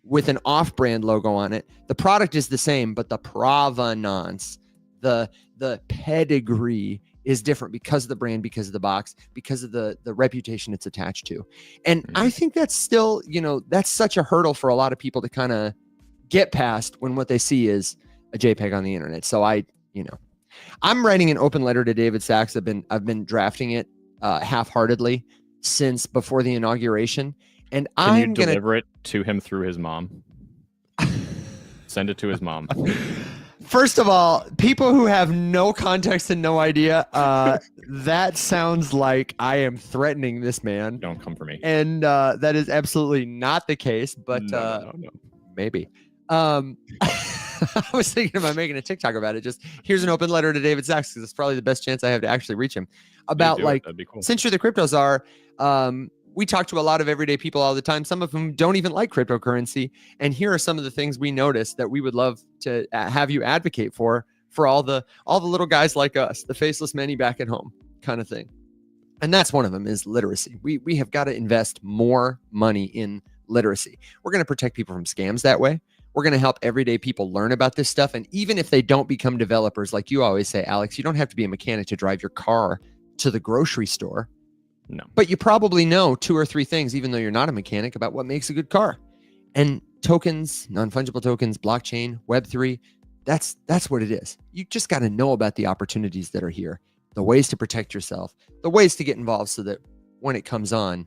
with an off-brand logo on it. The product is the same, but the provenance, the pedigree is different because of the brand, because of the box, because of the reputation it's attached to. And I think that's still, that's such a hurdle for a lot of people to kind of get past when what they see is a JPEG on the internet. So I'm writing an open letter to David Sacks. I've been drafting it half-heartedly since before the inauguration. And I'm going to deliver it to him through his mom. Send it to his mom. First of all, people who have no context and no idea, that sounds like I am threatening this man. Don't come for me. And that is absolutely not the case, but no. Maybe. I was thinking about making a TikTok about it. Just here's an open letter to David Sacks because it's probably the best chance I have to actually reach him. About That'd be cool. Since you're the cryptos are, we talk to a lot of everyday people all the time. Some of them don't even like cryptocurrency. And here are some of the things we notice that we would love to have you advocate for all the little guys like us, the faceless many back at home kind of thing. And that's one of them is literacy. We have got to invest more money in literacy. We're going to protect people from scams that way. We're going to help everyday people learn about this stuff. And even if they don't become developers, like you always say, Alex, you don't have to be a mechanic to drive your car to the grocery store. No. But you probably know 2 or 3 things, even though you're not a mechanic, about what makes a good car. And tokens, non-fungible tokens, blockchain, Web3, that's what it is. You just got to know about the opportunities that are here, the ways to protect yourself, the ways to get involved so that when it comes on,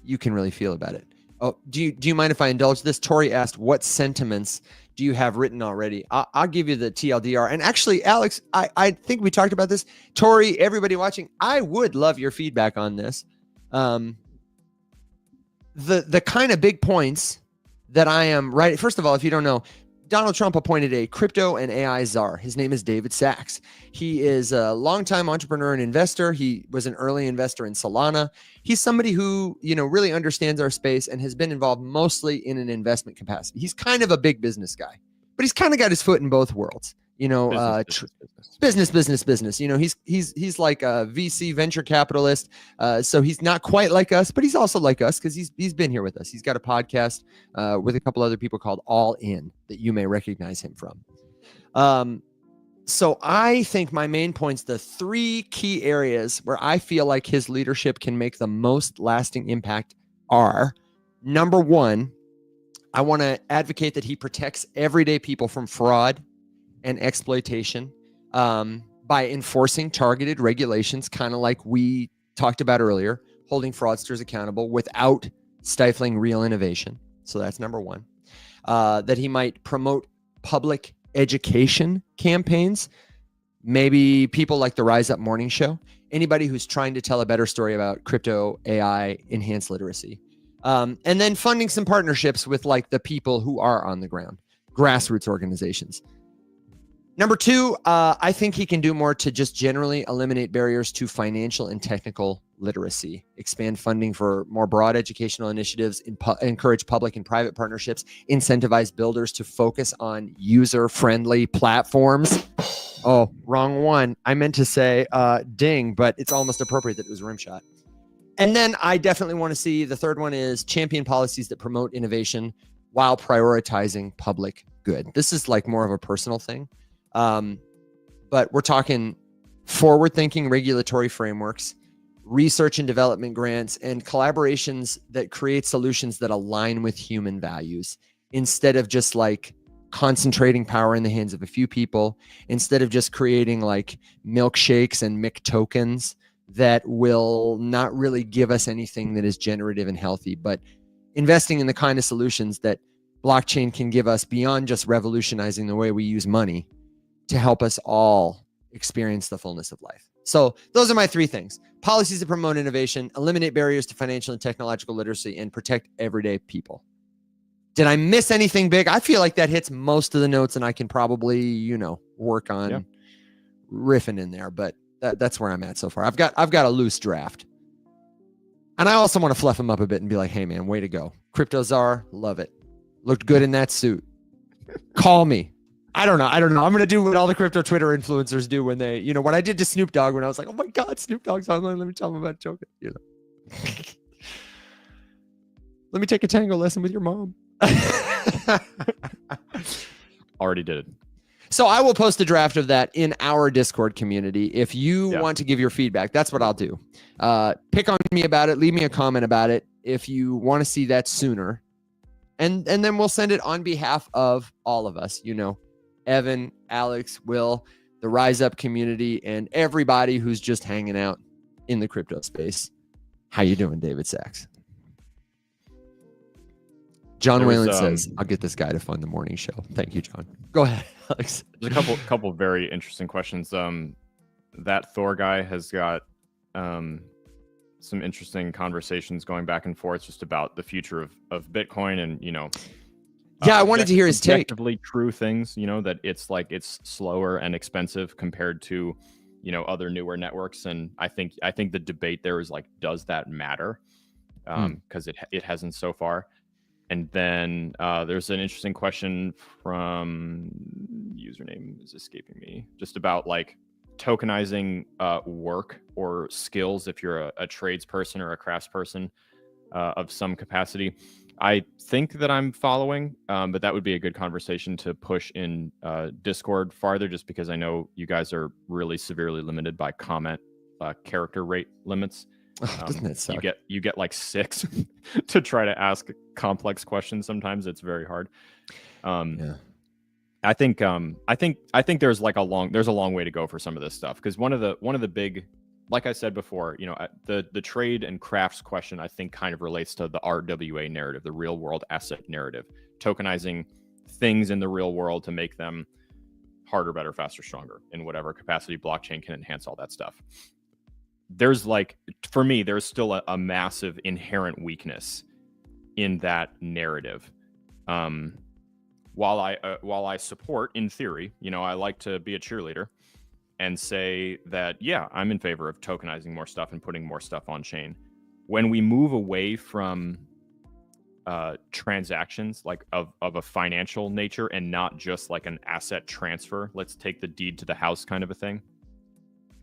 you can really feel about it. Oh, do you mind if I indulge this? Tori asked, what sentiments do you have written already? I'll give you the TLDR. And actually, Alex, I think we talked about this. Tori, everybody watching, I would love your feedback on this. The kind of big points that I am right. First of all, if you don't know, Donald Trump appointed a crypto and AI czar. His name is David Sacks. He is a longtime entrepreneur and investor. He was an early investor in Solana. He's somebody who, really understands our space and has been involved mostly in an investment capacity. He's kind of a big business guy, but he's kind of got his foot in both worlds. Business. He's like a VC venture capitalist. So he's not quite like us, but he's also like us because he's been here with us. He's got a podcast with a couple other people called All In that you may recognize him from. So I think my main points, the 3 key areas where I feel like his leadership can make the most lasting impact are, number 1, I want to advocate that he protects everyday people from fraud and exploitation by enforcing targeted regulations, kind of like we talked about earlier, holding fraudsters accountable without stifling real innovation. So that's number 1. That he might promote public education campaigns, maybe people like the Rise Up Morning Show, anybody who's trying to tell a better story about crypto, AI, enhanced literacy. And then funding some partnerships with like the people who are on the ground, grassroots organizations. Number 2, I think he can do more to just generally eliminate barriers to financial and technical literacy, expand funding for more broad educational initiatives, encourage public and private partnerships, incentivize builders to focus on user-friendly platforms. Oh, wrong one. I meant to say ding, but it's almost appropriate that it was a rim shot. And then I definitely want to see, the third one is champion policies that promote innovation while prioritizing public good. This is like more of a personal thing. But we're talking forward-thinking regulatory frameworks, research and development grants, and collaborations that create solutions that align with human values instead of just like concentrating power in the hands of a few people, instead of just creating like milkshakes and McTokens that will not really give us anything that is generative and healthy, but investing in the kind of solutions that blockchain can give us beyond just revolutionizing the way we use money to help us all experience the fullness of life. So those are my 3 things: policies that promote innovation, eliminate barriers to financial and technological literacy, and protect everyday people. Did I miss anything big? I feel like that hits most of the notes, and I can probably, work on riffing in there, but that's where I'm at so far. I've got a loose draft. And I also want to fluff him up a bit and be like, hey man, way to go. Crypto Czar, love it. Looked good in that suit. Call me. I don't know. I'm going to do what all the crypto Twitter influencers do when they, what I did to Snoop Dogg when I was like, oh my God, Snoop Dogg's online. Let me tell him about joking. Let me take a tango lesson with your mom. Already did it. So I will post a draft of that in our Discord community. If you want to give your feedback, that's what I'll do. Pick on me about it. Leave me a comment about it if you want to see that sooner. And then we'll send it on behalf of all of us, Evan, Alex, Will, the Rise Up community, and everybody who's just hanging out in the crypto space. How you doing, David Sachs? John Whalen says, I'll get this guy to fund the morning show. Thank you, John. Go ahead, Alex. There's a couple very interesting questions. That Thor guy has got some interesting conversations going back and forth just about the future of Bitcoin and, I wanted to hear his take. Objectively true things, that it's slower and expensive compared to, other newer networks. And I think the debate there is like, does that matter? Because it hasn't so far. And then there's an interesting question from username is escaping me, just about like tokenizing work or skills if you're a tradesperson or a craftsperson of some capacity. I think that I'm following, but that would be a good conversation to push in Discord farther, just because I know you guys are really severely limited by comment character rate limits. Doesn't that suck? You get like 6 to try to ask complex questions. Sometimes it's very hard. I think there's a long way to go for some of this stuff, because one of the big, like I said before, the trade and crafts question I think kind of relates to the RWA narrative, the real world asset narrative, tokenizing things in the real world to make them harder, better, faster, stronger in whatever capacity blockchain can enhance all that stuff. There's for me, there's still a massive inherent weakness in that narrative. While I support, in theory, I like to be a cheerleader and say that, yeah, I'm in favor of tokenizing more stuff and putting more stuff on chain. When we move away from transactions like of a financial nature and not just like an asset transfer, let's take the deed to the house kind of a thing.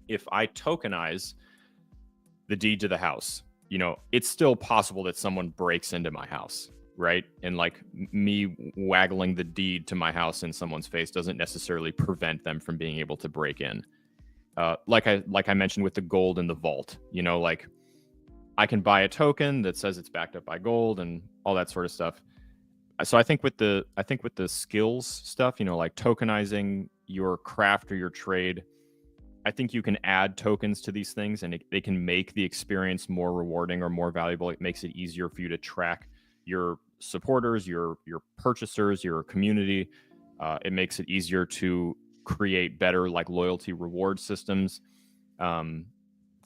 If I tokenize the deed to the house, it's still possible that someone breaks into my house, right? And like me waggling the deed to my house in someone's face doesn't necessarily prevent them from being able to break in. Like I mentioned with the gold in the vault, like I can buy a token that says it's backed up by gold and all that sort of stuff. So I think with the skills stuff, like tokenizing your craft or your trade, I think you can add tokens to these things and they can make the experience more rewarding or more valuable. It makes it easier for you to track your supporters, your purchasers, your community. It makes it easier to create better like loyalty reward systems,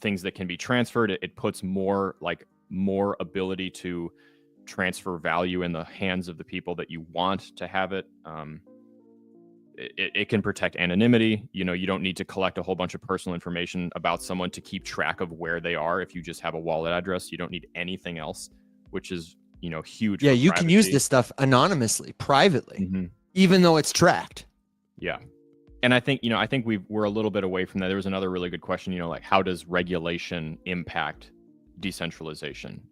things that can be transferred. It puts more ability to transfer value in the hands of the people that you want to have it. It can protect anonymity. You don't need to collect a whole bunch of personal information about someone to keep track of where they are. If you just have a wallet address, you don't need anything else, which is, huge. Yeah, you can use this stuff anonymously, privately, even though it's tracked. Yeah. And I think we're a little bit away from that. There was another really good question, like how does regulation impact decentralization?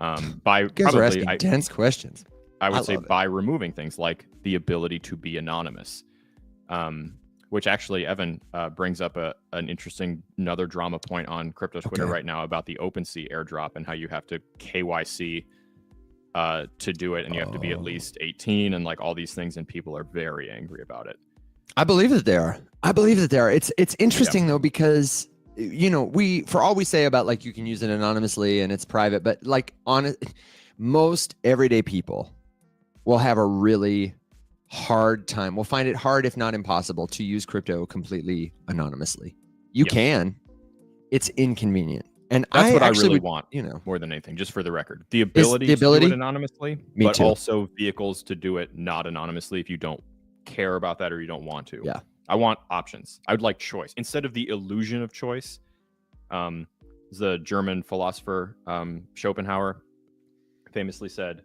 You guys are asking dense questions. I would say by removing things like the ability to be anonymous, which actually Evan brings up an interesting another drama point on crypto Twitter right now about the OpenSea airdrop and how you have to KYC to do it, and you have to be at least 18 and like all these things, and people are very angry about it. I believe that they are. It's interesting though, because for all we say about like you can use it anonymously and it's private, but like most everyday people will have a really hard time. We'll find it hard, if not impossible, to use crypto completely anonymously. You can. It's inconvenient. And that's what I really would, want, more than anything, just for the record. The ability to do it anonymously, but too. Also vehicles to do it not anonymously if you don't care about that or you don't want to. Yeah. I want options. I would like choice. Instead of the illusion of choice, the German philosopher Schopenhauer famously said,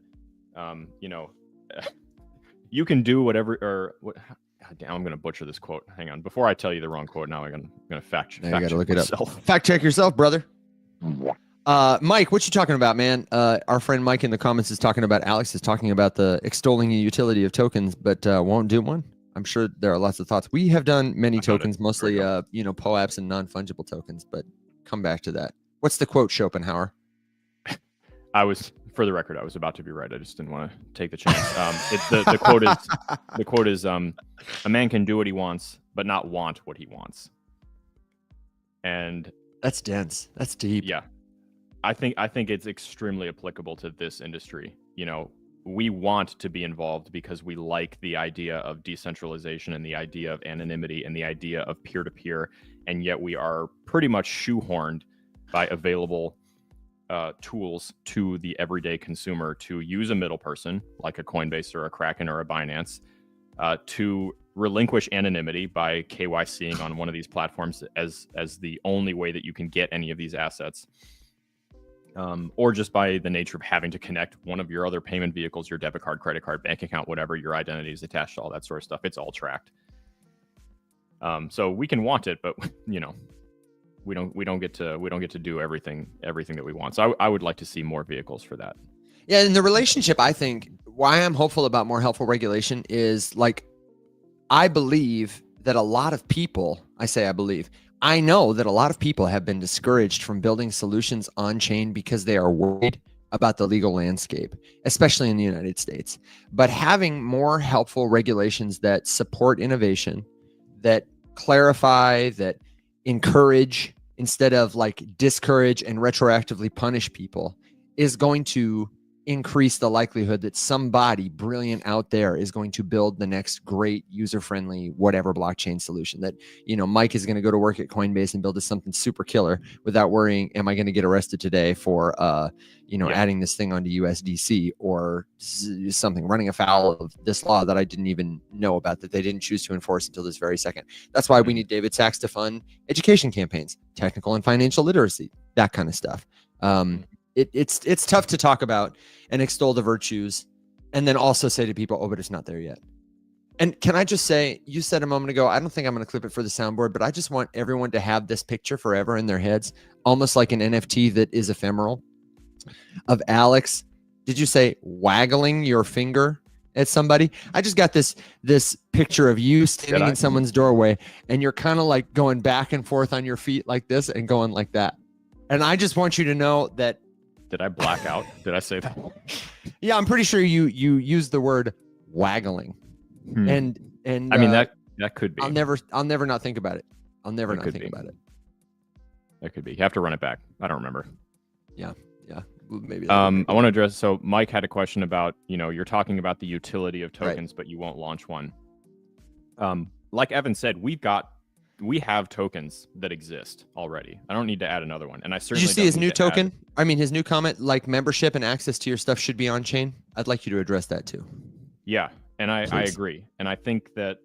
you can do whatever, or what? God damn, I'm going to butcher this quote. Hang on. Before I tell you the wrong quote, now I'm going to fact check. You got to look myself. It up. Fact check yourself, brother. Mike, what you talking about, man? Our friend Mike in the comments is talking about, Alex is talking about the extolling the utility of tokens, but won't do one. I'm sure there are lots of thoughts. We have done many tokens, mostly, POAPs and non-fungible tokens, but come back to that. What's the quote, Schopenhauer? For the record, I was about to be right. I just didn't want to take the chance. The quote is, a man can do what he wants, but not want what he wants. And that's dense. That's deep. Yeah. I think it's extremely applicable to this industry. We want to be involved because we like the idea of decentralization and the idea of anonymity and the idea of peer-to-peer, and yet we are pretty much shoehorned by available tools to the everyday consumer to use a middle person like a Coinbase or a Kraken or a Binance to relinquish anonymity by KYCing on one of these platforms as the only way that you can get any of these assets, or just by the nature of having to connect one of your other payment vehicles, your debit card, credit card, bank account, whatever, your identity is attached to all that sort of stuff. It's all tracked. So we can want it, but we don't get to do everything that we want. So I would like to see more vehicles for that. Yeah, and the relationship, I think, why I'm hopeful about more helpful regulation is like, I believe that a lot of people, I know that a lot of people have been discouraged from building solutions on chain because they are worried about the legal landscape, especially in the United States. But having more helpful regulations that support innovation, that clarify, that encourage instead of like discourage and retroactively punish people is going to increase the likelihood that somebody brilliant out there is going to build the next great user-friendly whatever blockchain solution that, Mike is going to go to work at Coinbase and build something super killer without worrying, am I going to get arrested today for, adding this thing onto USDC or something, running afoul of this law that I didn't even know about, that they didn't choose to enforce until this very second. That's why we need David Sachs to fund education campaigns, technical and financial literacy, that kind of stuff. It's tough to talk about and extol the virtues and then also say to people, oh, but it's not there yet. And can I just say, you said a moment ago, I don't think I'm going to clip it for the soundboard, but I just want everyone to have this picture forever in their heads, almost like an NFT that is ephemeral, of Alex. Did you say waggling your finger at somebody? I just got this picture of you standing in someone's doorway and you're kind of like going back and forth on your feet like this and going like that. And I just want you to know that. Did I black out? Did I say that? Yeah, I'm pretty sure you used the word waggling. And I mean that could be. I'll never not think about it. I'll never not think about it. That could be. You have to run it back. I don't remember. Yeah. Maybe. I want to address. So Mike had a question about, you're talking about the utility of tokens, but you won't launch one. Like Evan said, we have tokens that exist already. I don't need to add another one. And I certainly. Did you see his new token? His new comment, like membership and access to your stuff should be on chain. I'd like you to address that too. Yeah. And I agree. And I think that,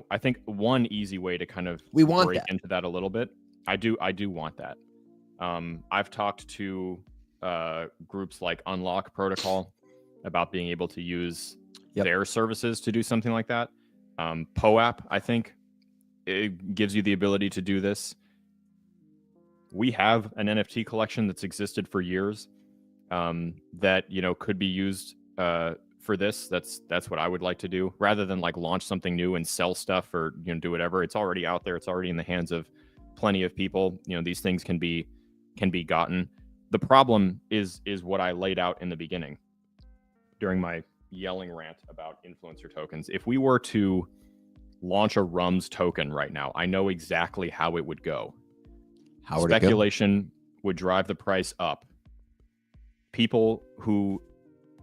I think one easy way to kind of break into that a little bit. I do want that. I've talked to groups like Unlock Protocol about being able to use their services to do something like that. POAP, I think, it gives you the ability to do this. We have an NFT collection that's existed for years that, could be used for this. That's what I would like to do, rather than like launch something new and sell stuff or do whatever. It's already out there. It's already in the hands of plenty of people. These things can be gotten. The problem is what I laid out in the beginning during my yelling rant about influencer tokens. If we were to launch a RUMS token right now, I know exactly how it would go. How would it go? Speculation would drive the price up. People who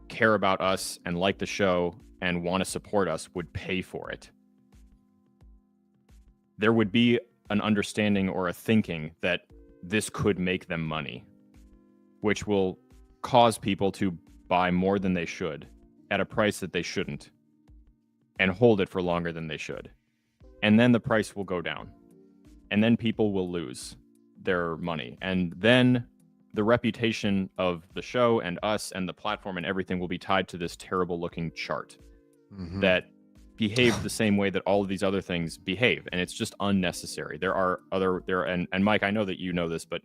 care about us and like the show and want to support us would pay for it. There would be an understanding or a thinking that this could make them money, which will cause people to buy more than they should at a price that they shouldn't and hold it for longer than they should. And then the price will go down. And then people will lose their money. And then the reputation of the show and us and the platform and everything will be tied to this terrible looking chart that behave the same way that all of these other things behave, and it's just unnecessary. There are other and Mike, I know that you know this, but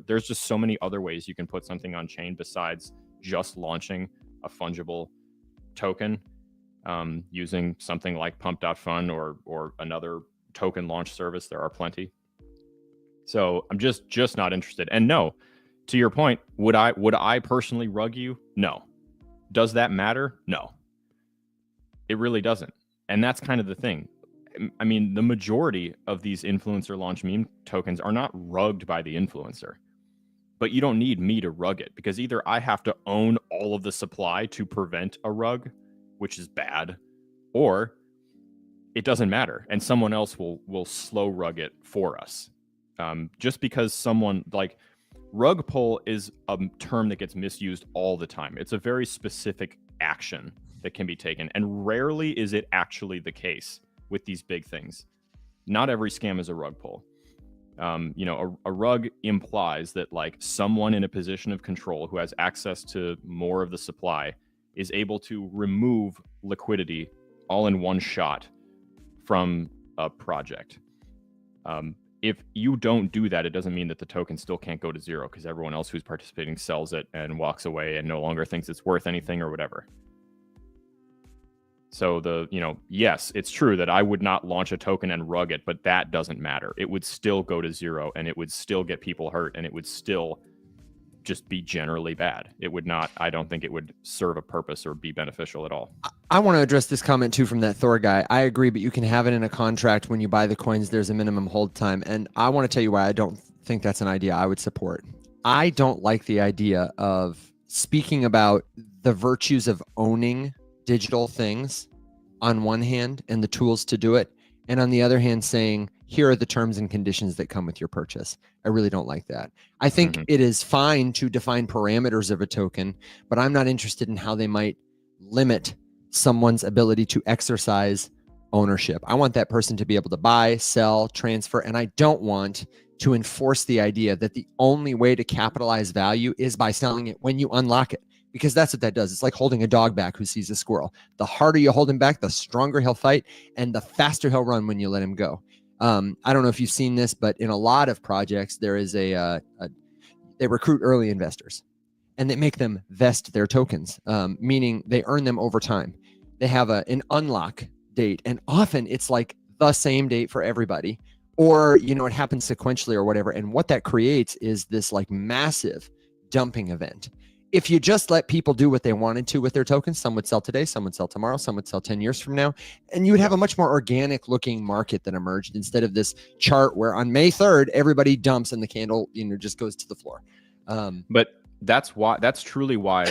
there's just so many other ways you can put something on chain besides just launching a fungible token using something like Pump.Fun or another token launch service. There are plenty. So I'm just not interested. And no, to your point, would I personally rug you? No. Does that matter? No. It really doesn't. And that's kind of the thing. I mean, the majority of these influencer launch meme tokens are not rugged by the influencer. But you don't need me to rug it, because either I have to own all of the supply to prevent a rug, which is bad, or it doesn't matter and someone else will slow rug it for us. Just because someone like rug pull is a term that gets misused all the time. It's a very specific action that can be taken, and rarely is it actually the case with these big things. Not every scam is a rug pull. A rug implies that like someone in a position of control who has access to more of the supply is able to remove liquidity all in one shot from a project. If you don't do that, it doesn't mean that the token still can't go to zero, because everyone else who's participating sells it and walks away and no longer thinks it's worth anything or whatever. So yes, it's true that I would not launch a token and rug it, but that doesn't matter. It would still go to zero, and it would still get people hurt, and it would still just be generally bad. It would not, I don't think it would serve a purpose or be beneficial at all. I want to address this comment too from that Thor guy. I agree, but you can have it in a contract. When you buy the coins, there's a minimum hold time. And I want to tell you why I don't think that's an idea I would support. I don't like the idea of speaking about the virtues of owning digital things on one hand and the tools to do it, and on the other hand saying, here are the terms and conditions that come with your purchase. I really don't like that. I think it is fine to define parameters of a token, but I'm not interested in how they might limit someone's ability to exercise ownership. I want that person to be able to buy, sell, transfer, and I don't want to enforce the idea that the only way to capitalize value is by selling it when you unlock it, because that's what that does. It's like holding a dog back who sees a squirrel. The harder you hold him back, the stronger he'll fight, and the faster he'll run when you let him go. I don't know if you've seen this, but in a lot of projects, there is they recruit early investors and they make them vest their tokens, meaning they earn them over time. They have an unlock date, and often it's like the same date for everybody, or, it happens sequentially or whatever. And what that creates is this like massive dumping event. If you just let people do what they wanted to with their tokens, some would sell today, some would sell tomorrow, some would sell 10 years from now, and you would have a much more organic looking market that emerged, instead of this chart where on May 3rd, everybody dumps and the candle, just goes to the floor. But that's truly why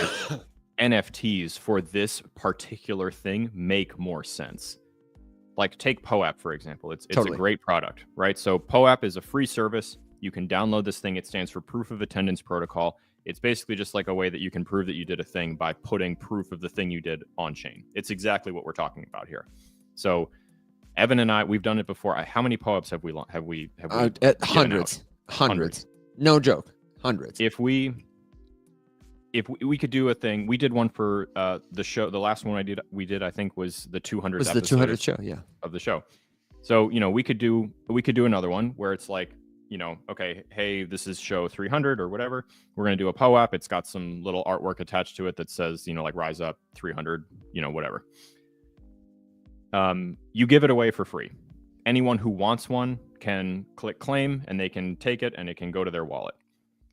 NFTs for this particular thing make more sense. Like take POAP, for example. It's totally a great product, right? So POAP is a free service. You can download this thing. It stands for Proof of Attendance Protocol. It's basically just like a way that you can prove that you did a thing by putting proof of the thing you did on chain. It's exactly what we're talking about here. So Evan and I, we've done it before. How many POAPs have we hundreds. No joke. Hundreds. If we could do a thing, we did one for the show. The last one we did, I think, was the 200th episode. Was the 200th show, yeah, of the show. So we could do another one where it's like, okay, hey, this is show 300 or whatever. We're going to do a POAP. It's got some little artwork attached to it that says, like Rise Up 300, whatever. You give it away for free. Anyone who wants one can click claim and they can take it and it can go to their wallet.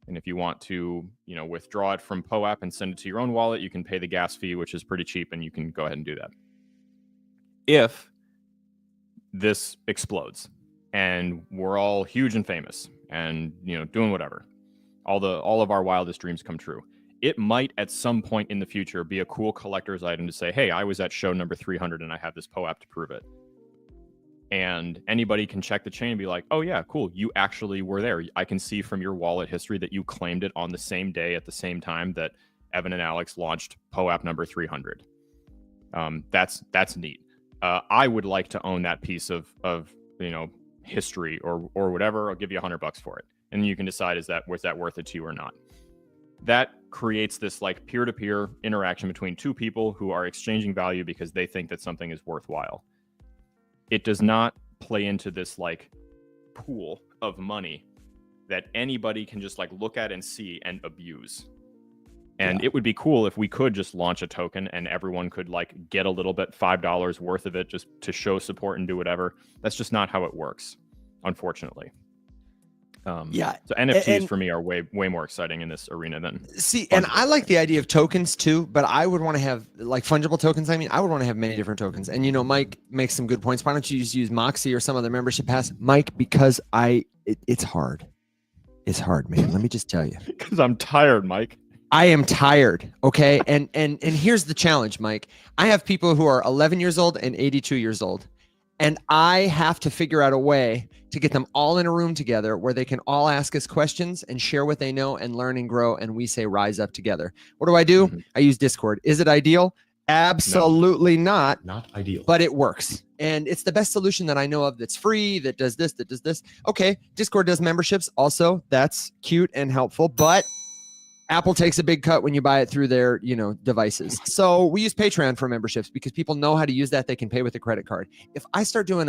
And if you want to, withdraw it from POAP and send it to your own wallet, you can pay the gas fee, which is pretty cheap, and you can go ahead and do that. If this explodes and we're all huge and famous and, you know, doing whatever. All of our wildest dreams come true. It might at some point in the future be a cool collector's item to say, hey, I was at show number 300 and I have this POAP to prove it. And anybody can check the chain and be like, oh yeah, cool, you actually were there. I can see from your wallet history that you claimed it on the same day at the same time that Evan and Alex launched POAP number 300. That's neat. I would like to own that piece of you know, history or whatever. I'll give you $100 for it, and you can decide was that worth it to you or not. That creates this like peer-to-peer interaction between two people who are exchanging value because they think that something is worthwhile. It does not play into this like pool of money that anybody can just like look at and see and abuse. And it would be cool if we could just launch a token and everyone could like get a little bit, $5 worth of it, just to show support and do whatever. That's just not how it works, unfortunately. So NFTs for me are way more exciting in this arena than and I like the idea of tokens too, but I would want to have like fungible tokens. I mean, I would want to have many different tokens. And you know, Mike makes some good points. Why don't you just use Moxie or some other membership pass, Mike? Because it's hard. It's hard, man. Let me just tell you. Because I'm tired, Mike. I am tired. Okay. And here's the challenge, Mike. I have people who are 11 years old and 82 years old. And I have to figure out a way to get them all in a room together where they can all ask us questions and share what they know and learn and grow. And we say, rise up together. What do? Mm-hmm. I use Discord. Is it ideal? Absolutely not. Not ideal. But it works. And it's the best solution that I know of that's free, that does this, that does this. Okay. Discord does memberships also. That's cute and helpful. But Apple takes a big cut when you buy it through their, you know, devices. So we use Patreon for memberships because people know how to use that. They can pay with a credit card. If I start doing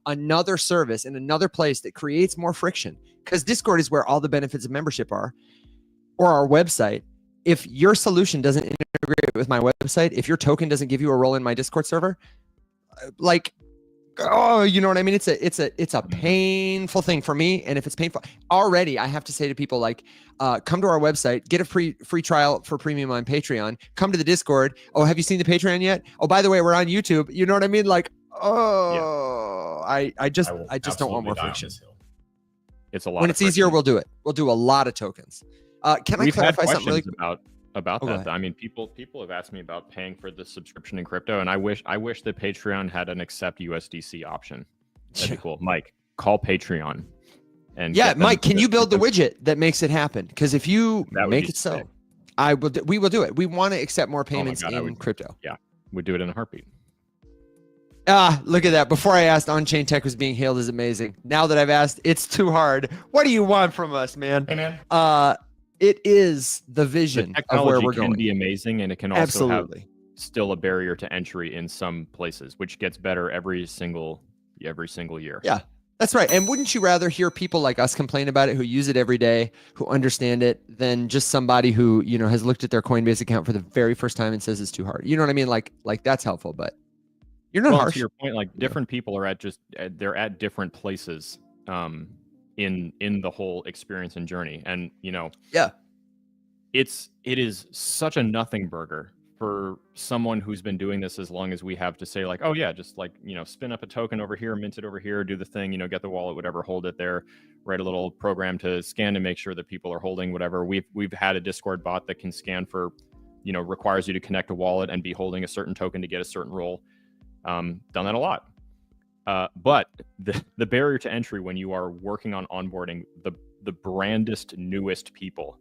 another service in another place that creates more friction, because Discord is where all the benefits of membership are, or our website. If your solution doesn't integrate with my website, if your token doesn't give you a role in my Discord server, like, oh, you know what I mean? It's a painful thing for me. And if it's painful already, I have to say to people like, come to our website, get a free trial for premium on Patreon, come to the Discord. Oh, have you seen the Patreon yet? Oh, by the way, we're on YouTube. You know what I mean? Like, I just don't want more friction. It's a lot. When it's easier, we'll do it. We'll do a lot of tokens. Can I clarify something really about that? I mean, people have asked me about paying for the subscription in crypto, and I wish that Patreon had an accept USDC option. That'd be cool. Mike, call Patreon. And Mike, can you build the widget that makes it happen? Because if you make it so, we will do it. We want to accept more payments in crypto. Yeah, we'd do it in a heartbeat. Look at that. Before I asked, on-chain tech was being hailed as amazing. Now that I've asked, it's too hard. What do you want from us, man? Hey, man. It is the vision of where we're going. It can be amazing, and it can also have still a barrier to entry in some places, which gets better every single year. Yeah, that's right. And wouldn't you rather hear people like us complain about it, who use it every day, who understand it, than just somebody who, you know, has looked at their Coinbase account for the very first time and says it's too hard? You know what I mean? Like that's helpful, but you're not harsh. To your point, like different people are they're at different places. In the whole experience and journey, and you know, it is such a nothing burger for someone who's been doing this as long as we have to say like, oh yeah, just like, you know, spin up a token over here, mint it over here, do the thing, you know, get the wallet, whatever, hold it there, write a little program to scan to make sure that people are holding whatever. We've had a Discord bot that can scan for, you know, requires you to connect a wallet and be holding a certain token to get a certain role. Done that a lot. But the barrier to entry when you are working on onboarding the brandest, newest people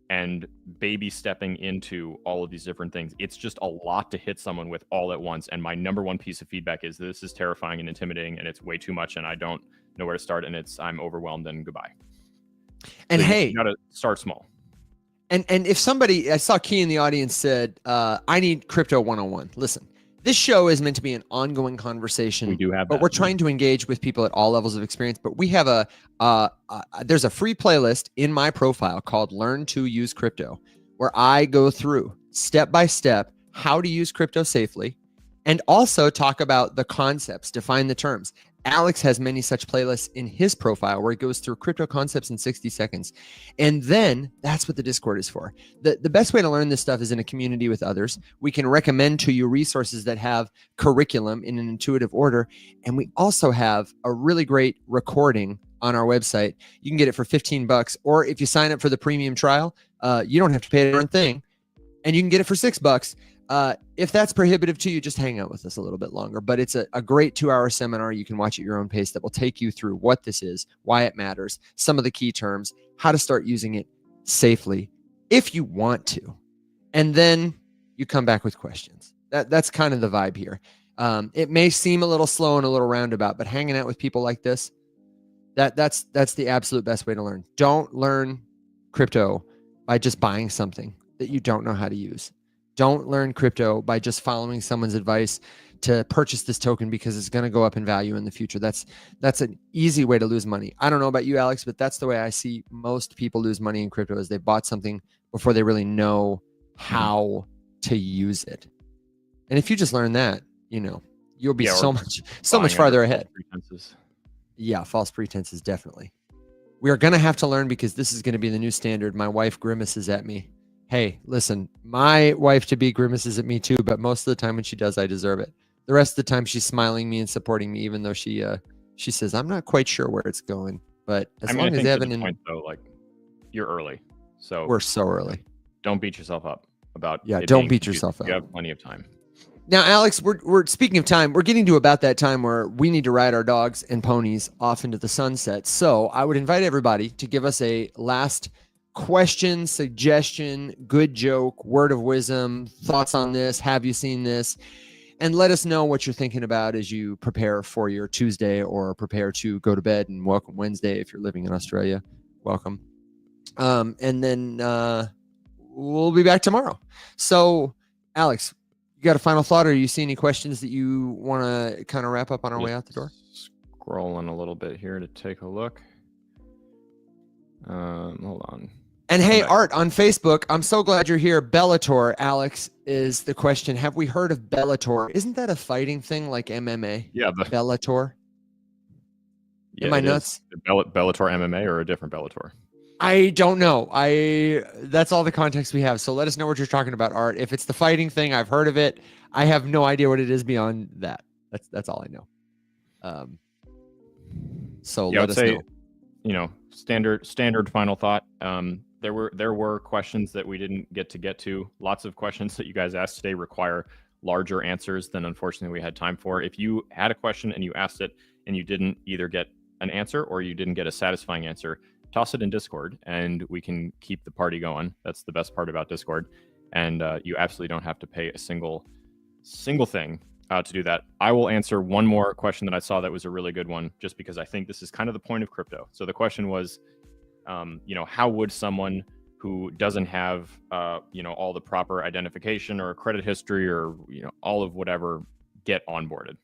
and baby stepping into all of these different things, it's just a lot to hit someone with all at once. And my number one piece of feedback is this is terrifying and intimidating, and it's way too much, and I don't know where to start, and I'm overwhelmed, and goodbye. And so hey, you gotta start small. And if somebody, I saw Key in the audience said, I need crypto 101. Listen. This show is meant to be an ongoing conversation. We do have but that. We're trying to engage with people at all levels of experience. But we have there's a free playlist in my profile called Learn to Use Crypto, where I go through step by step how to use crypto safely, and also talk about the concepts, define the terms. Alex has many such playlists in his profile where he goes through crypto concepts in 60 seconds. And then that's what the Discord is for. The best way to learn this stuff is in a community with others. We can recommend to you resources that have curriculum in an intuitive order. And we also have a really great recording on our website. You can get it for $15, or if you sign up for the premium trial, you don't have to pay a darn thing, and you can get it for $6. If that's prohibitive to you, just hang out with us a little bit longer. But it's a great 2-hour seminar. You can watch at your own pace that will take you through what this is, why it matters, some of the key terms, how to start using it safely if you want to. And then you come back with questions. That's kind of the vibe here. It may seem a little slow and a little roundabout, but hanging out with people like this, that's the absolute best way to learn. Don't learn crypto by just buying something that you don't know how to use. Don't learn crypto by just following someone's advice to purchase this token because it's going to go up in value in the future. That's an easy way to lose money. I don't know about you, Alex, but that's the way I see most people lose money in crypto, is they bought something before they really know how to use it. And if you just learn that, you'll be so much farther ahead. Yeah, false pretenses, definitely. We are going to have to learn, because this is going to be the new standard. My wife grimaces at me. Hey, listen, my wife to be grimaces at me too, but most of the time when she does, I deserve it. The rest of the time she's smiling me and supporting me, even though she says, I'm not quite sure where it's going. But long as Evan and you're early. So we're so early. Don't beat yourself up about don't beat yourself up. You have plenty of time. Now, Alex, we're speaking of time, we're getting to about that time where we need to ride our dogs and ponies off into the sunset. So I would invite everybody to give us a last question, suggestion, good joke, word of wisdom, thoughts on this. Have you seen this? And let us know what you're thinking about as you prepare for your Tuesday, or prepare to go to bed. And welcome Wednesday if you're living in Australia. Welcome. And then we'll be back tomorrow. So, Alex, you got a final thought, or you see any questions that you want to kind of wrap up on our way out the door? Scrolling a little bit here to take a look. Hold on. And hey, Art on Facebook, I'm so glad you're here. Bellator, Alex, is the question. Have we heard of Bellator? Isn't that a fighting thing like MMA? Yeah. Bellator? Yeah, am I nuts? Bellator MMA or a different Bellator? I don't know. That's all the context we have. So let us know what you're talking about, Art. If it's the fighting thing, I've heard of it. I have no idea what it is beyond that. That's all I know. So let us know. Standard final thought. There were questions that we didn't get to. Lots of questions that you guys asked today require larger answers than unfortunately we had time for. If you had a question and you asked it and you didn't either get an answer or you didn't get a satisfying answer, toss it in Discord and we can keep the party going. That's the best part about Discord. And you absolutely don't have to pay a single thing to do that. I will answer one more question that I saw that was a really good one, just because I think this is kind of the point of crypto. So the question was, how would someone who doesn't have, all the proper identification or credit history or, all of whatever get onboarded?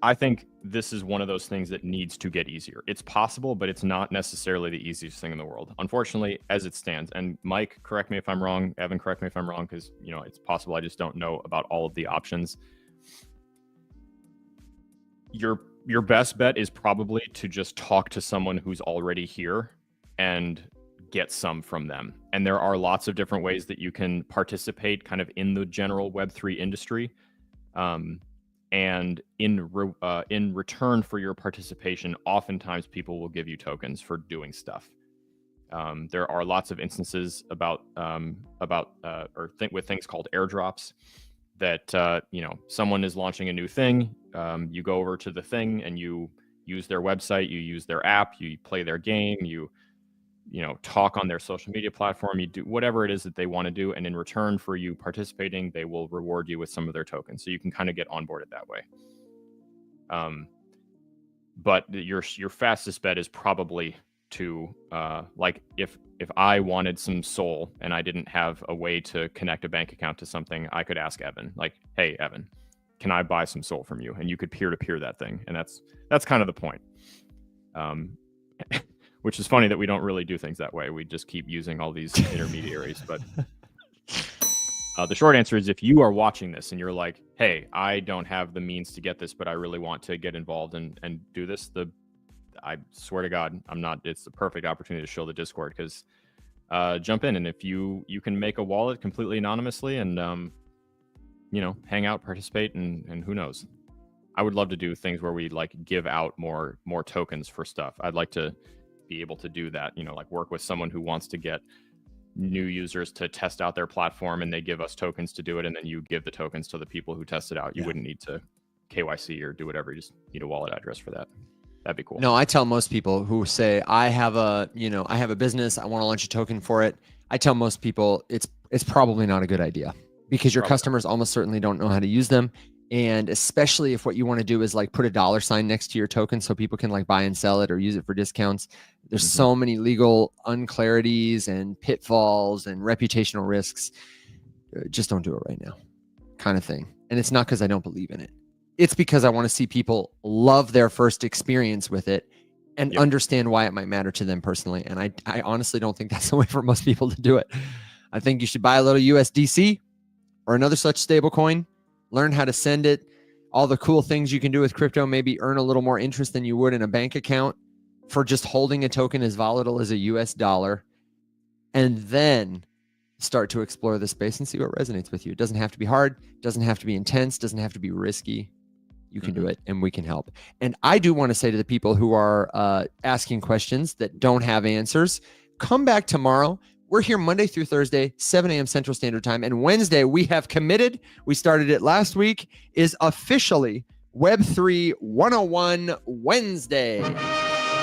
I think this is one of those things that needs to get easier. It's possible, but it's not necessarily the easiest thing in the world, unfortunately, as it stands. And Mike, correct me if I'm wrong. Evan, correct me if I'm wrong, because it's possible I just don't know about all of the options. Your best bet is probably to just talk to someone who's already here and get some from them. And there are lots of different ways that you can participate kind of in the general Web3 industry. And in return for your participation, oftentimes people will give you tokens for doing stuff. There are lots of instances with things called airdrops that someone is launching a new thing. You go over to the thing and you use their website, you use their app, you play their game, you talk on their social media platform, you do whatever it is that they want to do, and in return for you participating, they will reward you with some of their tokens. So you can kind of get onboarded that way. But your fastest bet is probably to if I wanted some SOL and I didn't have a way to connect a bank account to something, I could ask Evan, like, hey Evan, can I buy some SOL from you? And you could peer-to-peer that thing, and that's kind of the point. Which is funny that we don't really do things that way. We just keep using all these intermediaries. But the short answer is, if you are watching this and you're like, hey, I don't have the means to get this, but I really want to get involved and do this, I swear to God, it's the perfect opportunity to show the Discord, because jump in. And if you can make a wallet completely anonymously and, hang out, participate, and who knows. I would love to do things where we like give out more tokens for stuff. I'd like to be able to do that, like work with someone who wants to get new users to test out their platform, and they give us tokens to do it, and then you give the tokens to the people who test it out. You wouldn't need to KYC or do whatever. You just need a wallet address for that. That'd be cool. No, I tell most people who say I have a business, I want to launch a token for it. I tell most people it's probably not a good idea, because your customers almost certainly don't know how to use them. And especially if what you want to do is like put a $ next to your token so people can like buy and sell it or use it for discounts. There's so many legal unclarities and pitfalls and reputational risks. Just don't do it right now, kind of thing. And it's not because I don't believe in it. It's because I want to see people love their first experience with it and understand why it might matter to them personally. And I honestly don't think that's the way for most people to do it. I think you should buy a little USDC or another such stable coin, learn how to send it, all the cool things you can do with crypto, maybe earn a little more interest than you would in a bank account for just holding a token as volatile as a US dollar, and then start to explore the space and see what resonates with you. It doesn't have to be hard, doesn't have to be intense, doesn't have to be risky. You can do it, and we can help. And I do want to say to the people who are asking questions that don't have answers, come back tomorrow. We're here Monday through Thursday, 7 a.m. Central Standard Time. And Wednesday, we have committed, we started it last week, is officially Web3 101 Wednesday,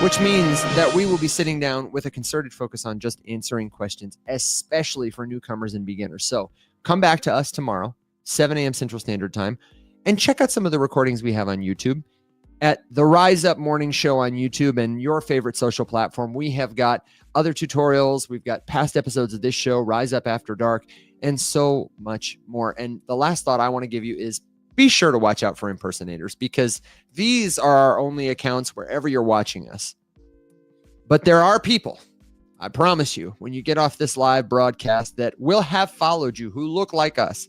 which means that we will be sitting down with a concerted focus on just answering questions, especially for newcomers and beginners. So come back to us tomorrow, 7 a.m. Central Standard Time, and check out some of the recordings we have on YouTube. At the Rise Up Morning Show on YouTube and your favorite social platform, we have got other tutorials. We've got past episodes of this show, Rise Up After Dark, and so much more. And the last thought I want to give you is be sure to watch out for impersonators, because these are our only accounts wherever you're watching us. But there are people, I promise you, when you get off this live broadcast, that will have followed you, who look like us.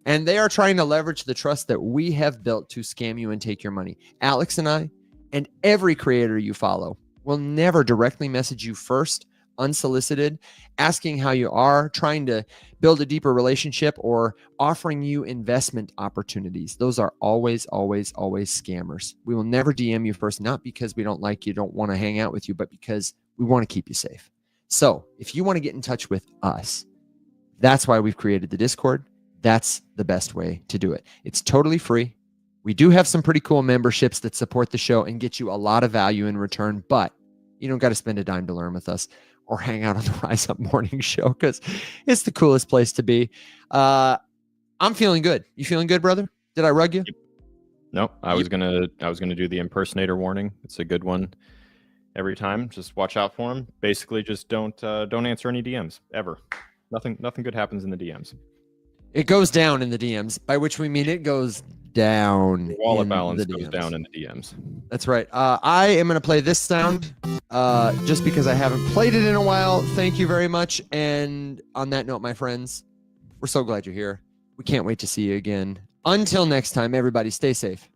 And they are trying to leverage the trust that we have built to scam you and take your money. Alex and I, and every creator you follow, will never directly message you first, unsolicited, asking how you are, trying to build a deeper relationship, or offering you investment opportunities. Those are always, always, always scammers. We will never DM you first, not because we don't like you, don't want to hang out with you, but because we want to keep you safe. So if you want to get in touch with us, that's why we've created the Discord. That's the best way to do it. It's totally free. We do have some pretty cool memberships that support the show and get you a lot of value in return, but you don't got to spend a dime to learn with us or hang out on the Rise Up Morning Show, because it's the coolest place to be. I'm feeling good. You feeling good, brother? Did I rug you? No, I was gonna do the impersonator warning. It's a good one every time. Just watch out for them. Basically, just don't answer any DMs ever. Nothing good happens in the DMs. It goes down in the DMs, by which we mean it goes down. Your wallet balance goes down in the DMs. That's right. I am going to play this sound just because I haven't played it in a while. Thank you very much. And on that note, my friends, we're so glad you're here. We can't wait to see you again. Until next time, everybody, stay safe.